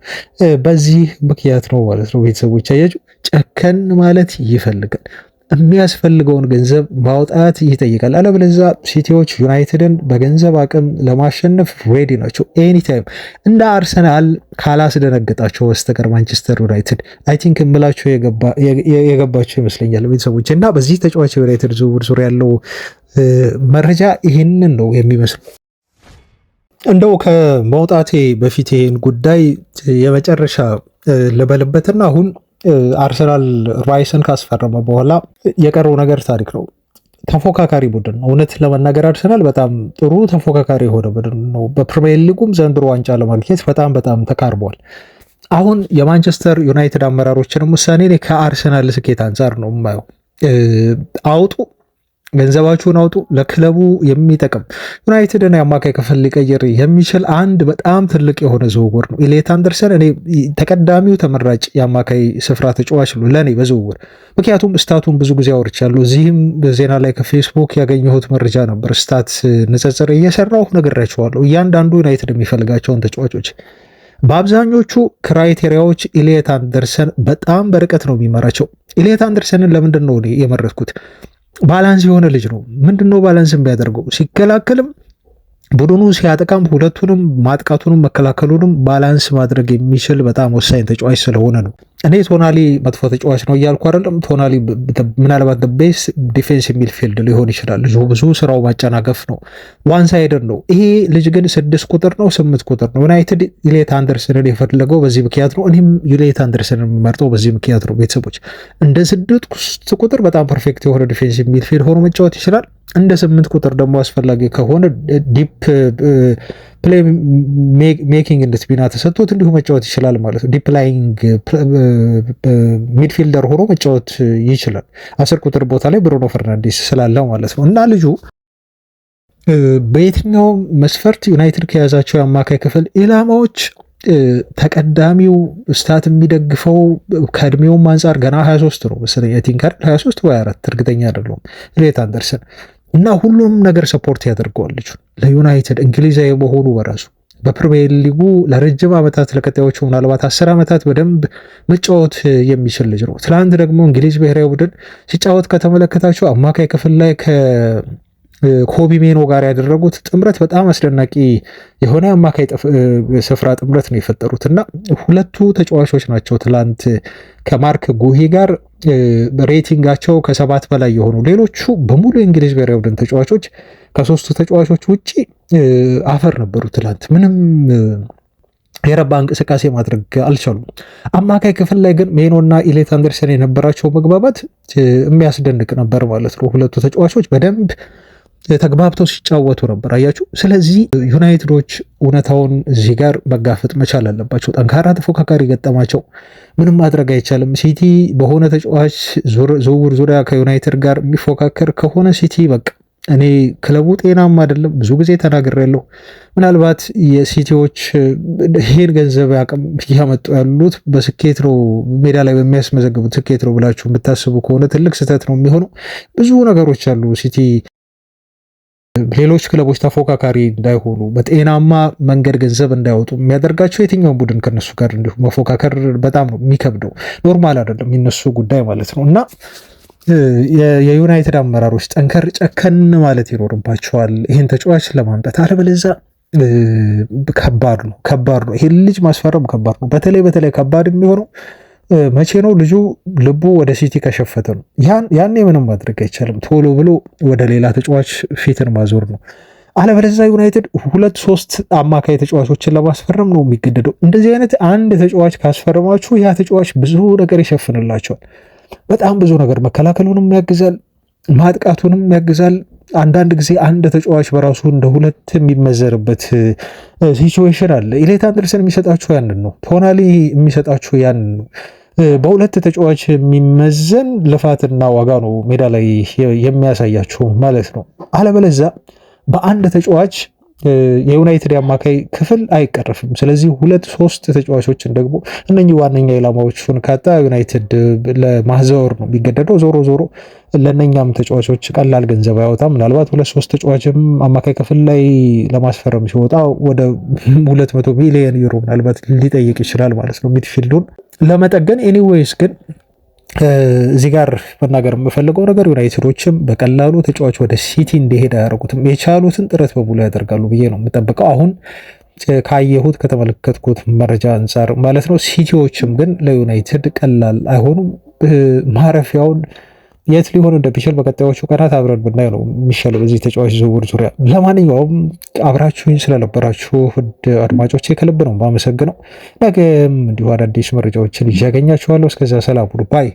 በዚህ ምክንያት ነው ማለት ነው። ቤተሰቦች አያችሁ ጨከን ማለት ይፈልጋል። የሚያስፈልገውን ገንዘብ ማውጣት ይጠይቃል። አለበለዚያ ሲቲዎች ዩናይትድን በገንዘብ አቅም ለማሸነፍ ሬዲ ናቸው ኤኒታይም። እንደ አርሰናል ካላስደነገጣቸው በስተቀር ማንቸስተር ዩናይትድ አይ ቲንክ የምላቸው የገባቸው ይመስለኛል ቤተሰቦች። እና በዚህ ተጫዋች ዩናይትድ ዝውውር ዙሪያ ያለው መረጃ ይህንን ነው የሚመስለው። እንደው ከመውጣቴ በፊት ይህን ጉዳይ የመጨረሻ ልበልበትና አሁን አርሰናል ራይስን ካስፈረመ በኋላ የቀረው ነገር ታሪክ ነው። ተፎካካሪ ቡድን ነው። እውነት ለመናገር አርሰናል በጣም ጥሩ ተፎካካሪ የሆነ ቡድን ነው። በፕሪሚየር ሊጉም ዘንድሮ ዋንጫ ለማግኘት በጣም ተቃርቧል። አሁን የማንቸስተር ዩናይትድ አመራሮችንም ውሳኔ ከአርሰናል ስኬት አንጻር ነው የማየው። አውጡ ገንዘባችሁን አውጡ። ለክለቡ የሚጠቅም ዩናይትድን የአማካይ ክፍል ሊቀይር የሚችል አንድ በጣም ትልቅ የሆነ ዝውውር ነው። ኤሊየት አንደርሰን እኔ ተቀዳሚው ተመራጭ የአማካይ ስፍራ ተጫዋች ነው ለእኔ በዝውውር ምክንያቱም ስታቱን ብዙ ጊዜ አውርቻለሁ። እዚህም ዜና ላይ ከፌስቡክ ያገኘሁት መረጃ ነበር። ስታት ንጽጽር እየሰራሁ ነግሬያቸዋለሁ። እያንዳንዱ ዩናይትድ የሚፈልጋቸውን ተጫዋቾች በአብዛኞቹ ክራይቴሪያዎች ኤሊየት አንደርሰን በጣም በርቀት ነው የሚመራቸው። ኤሊየት አንደርሰንን ለምንድን ነው የመረጥኩት? ባላንስ የሆነ ልጅ ነው። ምንድነው ባላንስ የሚያደርገው? ሲከላከልም ቡድኑ ሲያጠቃም ሁለቱንም ማጥቃቱንም መከላከሉንም ባላንስ ማድረግ የሚችል በጣም ወሳኝ ተጫዋች ስለሆነ ነው። እኔ ቶናሊ መጥፎ ተጫዋች ነው እያልኩ አይደለም። ቶናሊ ምናልባት ቤስ ዲፌንስ የሚል ፊልድ ሊሆን ይችላል። ልጁ ብዙ ስራው ማጨናገፍ ነው፣ ዋን ሳይደር ነው። ይሄ ልጅ ግን 6 ቁጥር ነው፣ 8 ቁጥር ነው። ዩናይትድ ኤሊየት አንደርሰንን የፈለገው በዚህ ምክንያት ነው። እኔም ኤሊየት አንደርሰንን የሚመርጠው በዚህ ምክንያት ነው። ቤተሰቦች እንደ 6 ቁጥር በጣም ፐርፌክት የሆነ ዲፌንስ የሚል ፊልድ ሆኖ መጫወት ይችላል። እንደ 8 ቁጥር ደግሞ አስፈላጊ ከሆነ ዲፕ ፕሌይ ሜኪንግ እንድትቢና ተሰጥቶት እንዲሁ መጫወት ይችላል ማለት ነው። ዲፕ ላይንግ ሚድፊልደር ሆኖ መጫወት ይችላል። 10 ቁጥር ቦታ ላይ ብሩኖ ፈርናንዴስ ስላለው ማለት ነው። እና ልጁ በየትኛውም መስፈርት ዩናይትድ ከያዛቸው የአማካይ ክፍል ኢላማዎች ተቀዳሚው ስታት የሚደግፈው ከእድሜውም አንጻር ገና 23 ነው መሰለኝ። ቲንከር 23 ወይ 4 እርግጠኛ አይደለሁም። ኤሊየት አንደርሰን እና ሁሉም ነገር ሰፖርት ያደርገዋል ልጁ ለዩናይትድ እንግሊዛዊ መሆኑ በራሱ በፕሪሚየር ሊጉ ለረጅም ዓመታት ለቀጣዮቹ ምናልባት 10 ዓመታት በደንብ መጫወት የሚችል ልጅ ነው። ትላንት ደግሞ እንግሊዝ ብሔራዊ ቡድን ሲጫወት ከተመለከታቸው አማካይ ክፍል ላይ ኮቢ ሜኖ ጋር ያደረጉት ጥምረት በጣም አስደናቂ የሆነ አማካይ ስፍራ ጥምረት ነው የፈጠሩት እና ሁለቱ ተጫዋቾች ናቸው ትላንት ከማርክ ጉሂ ጋር ሬቲንጋቸው ከ7 በላይ የሆኑ ሌሎቹ በሙሉ የእንግሊዝ ብሔራዊ ቡድን ተጫዋቾች ከ3ቱ ተጫዋቾች ውጪ አፈር ነበሩ። ትላንት ምንም የረባ እንቅስቃሴ ማድረግ አልቻሉም። አማካይ ክፍል ላይ ግን ሜኖና ኤሊየት አንደርሰን የነበራቸው መግባባት የሚያስደንቅ ነበር ማለት ነው። ሁለቱ ተጫዋቾች በደንብ ተግባብተው ሲጫወቱ ነበር። አያችሁ። ስለዚህ ዩናይትዶች እውነታውን እዚህ ጋር መጋፈጥ መቻል አለባቸው። ጠንካራ ተፎካካሪ ገጠማቸው፣ ምንም ማድረግ አይቻልም። ሲቲ በሆነ ተጫዋች ዝውውር ዙሪያ ከዩናይትድ ጋር የሚፎካከር ከሆነ ሲቲ በቃ እኔ ክለቡ ጤናማ አይደለም። ብዙ ጊዜ ተናግሬያለሁ። ምናልባት የሲቲዎች ይሄን ገንዘብ አቅም እያመጡ ያሉት በስኬት ነው፣ ሜዳ ላይ በሚያስመዘግቡት ስኬት ነው ብላችሁ የምታስቡ ከሆነ ትልቅ ስህተት ነው የሚሆነው። ብዙ ነገሮች አሉ ሲቲ ሌሎች ክለቦች ተፎካካሪ እንዳይሆኑ በጤናማ መንገድ ገንዘብ እንዳያወጡ የሚያደርጋቸው የትኛውን ቡድን ከነሱ ጋር እንዲሁ መፎካከር በጣም ነው የሚከብደው። ኖርማል አይደለም የነሱ ጉዳይ ማለት ነው። እና የዩናይትድ አመራሮች ጠንከር ጨከን ማለት ይኖርባቸዋል ይህን ተጫዋች ለማምጣት። አለበለዚያ ከባድ ነው። ይህን ልጅ ማስፈረም ከባድ ነው። በተለይ ከባድ የሚሆነው መቼ ነው? ልጁ ልቡ ወደ ሲቲ ከሸፈተ ነው። ያኔ ምንም ማድረግ አይቻልም። ቶሎ ብሎ ወደ ሌላ ተጫዋች ፊትን ማዞር ነው። አለበለዚያ ዩናይትድ 2-3 አማካይ ተጫዋቾችን ለማስፈረም ነው የሚገደደው። እንደዚህ አይነት አንድ ተጫዋች ካስፈረማችሁ ያ ተጫዋች ብዙ ነገር ይሸፍንላቸዋል። በጣም ብዙ ነገር፣ መከላከሉንም ያግዛል፣ ማጥቃቱንም ያግዛል። አንዳንድ ጊዜ አንድ ተጫዋች በራሱ እንደ 2 የሚመዘርበት ሲቹዌሽን አለ። ኤሊየት አንደርሰን የሚሰጣችሁ ያንን ነው። ቶናሊ የሚሰጣችሁ ያንን ነው። በሁለት ተጫዋች የሚመዘን ልፋትና ዋጋ ነው ሜዳ ላይ የሚያሳያችሁ ማለት ነው። አለበለዚያ በአንድ ተጫዋች የዩናይትድ የአማካይ ክፍል አይቀርፍም። ስለዚህ 2-3 ተጫዋቾችን ደግሞ እነኚህ ዋነኛ ኢላማዎቹን ካጣ ዩናይትድ ለማዘወር ነው የሚገደደው። ዞሮ ለእነኛም ተጫዋቾች ቀላል ገንዘብ አያወጣም። ምናልባት 2-3 ተጫዋችም አማካይ ክፍል ላይ ለማስፈረም ሲወጣ ወደ 200 ሚሊዮን ዩሮ ምናልባት ሊጠይቅ ይችላል ማለት ነው ሚድፊልዱን ለመጠገን። ኤኒዌይስ ግን እዚህ ጋር መናገር የምፈልገው ነገር ዩናይትዶችም በቀላሉ ተጫዋች ወደ ሲቲ እንዲሄድ አያደርጉትም። የቻሉትን ጥረት በሙሉ ያደርጋሉ ብዬ ነው የምጠብቀው አሁን ካየሁት ከተመለከትኩት መረጃ አንጻር ማለት ነው። ሲቲዎችም ግን ለዩናይትድ ቀላል አይሆኑም። ማረፊያውን የት ሊሆን እንደሚችል በቀጣዮቹ ቀናት አብረን ብናይ ነው የሚሻለው በዚህ ተጫዋች ዝውውር ዙሪያ። ለማንኛውም አብራችሁኝ ስለነበራችሁ ውድ አድማጮቼ ከልብ ነው የማመሰግነው። ነገም እንዲሁ አዳዲስ መረጃዎችን ይዤ አገኛችኋለሁ። እስከዚያ ሰላም ሁኑ ባይ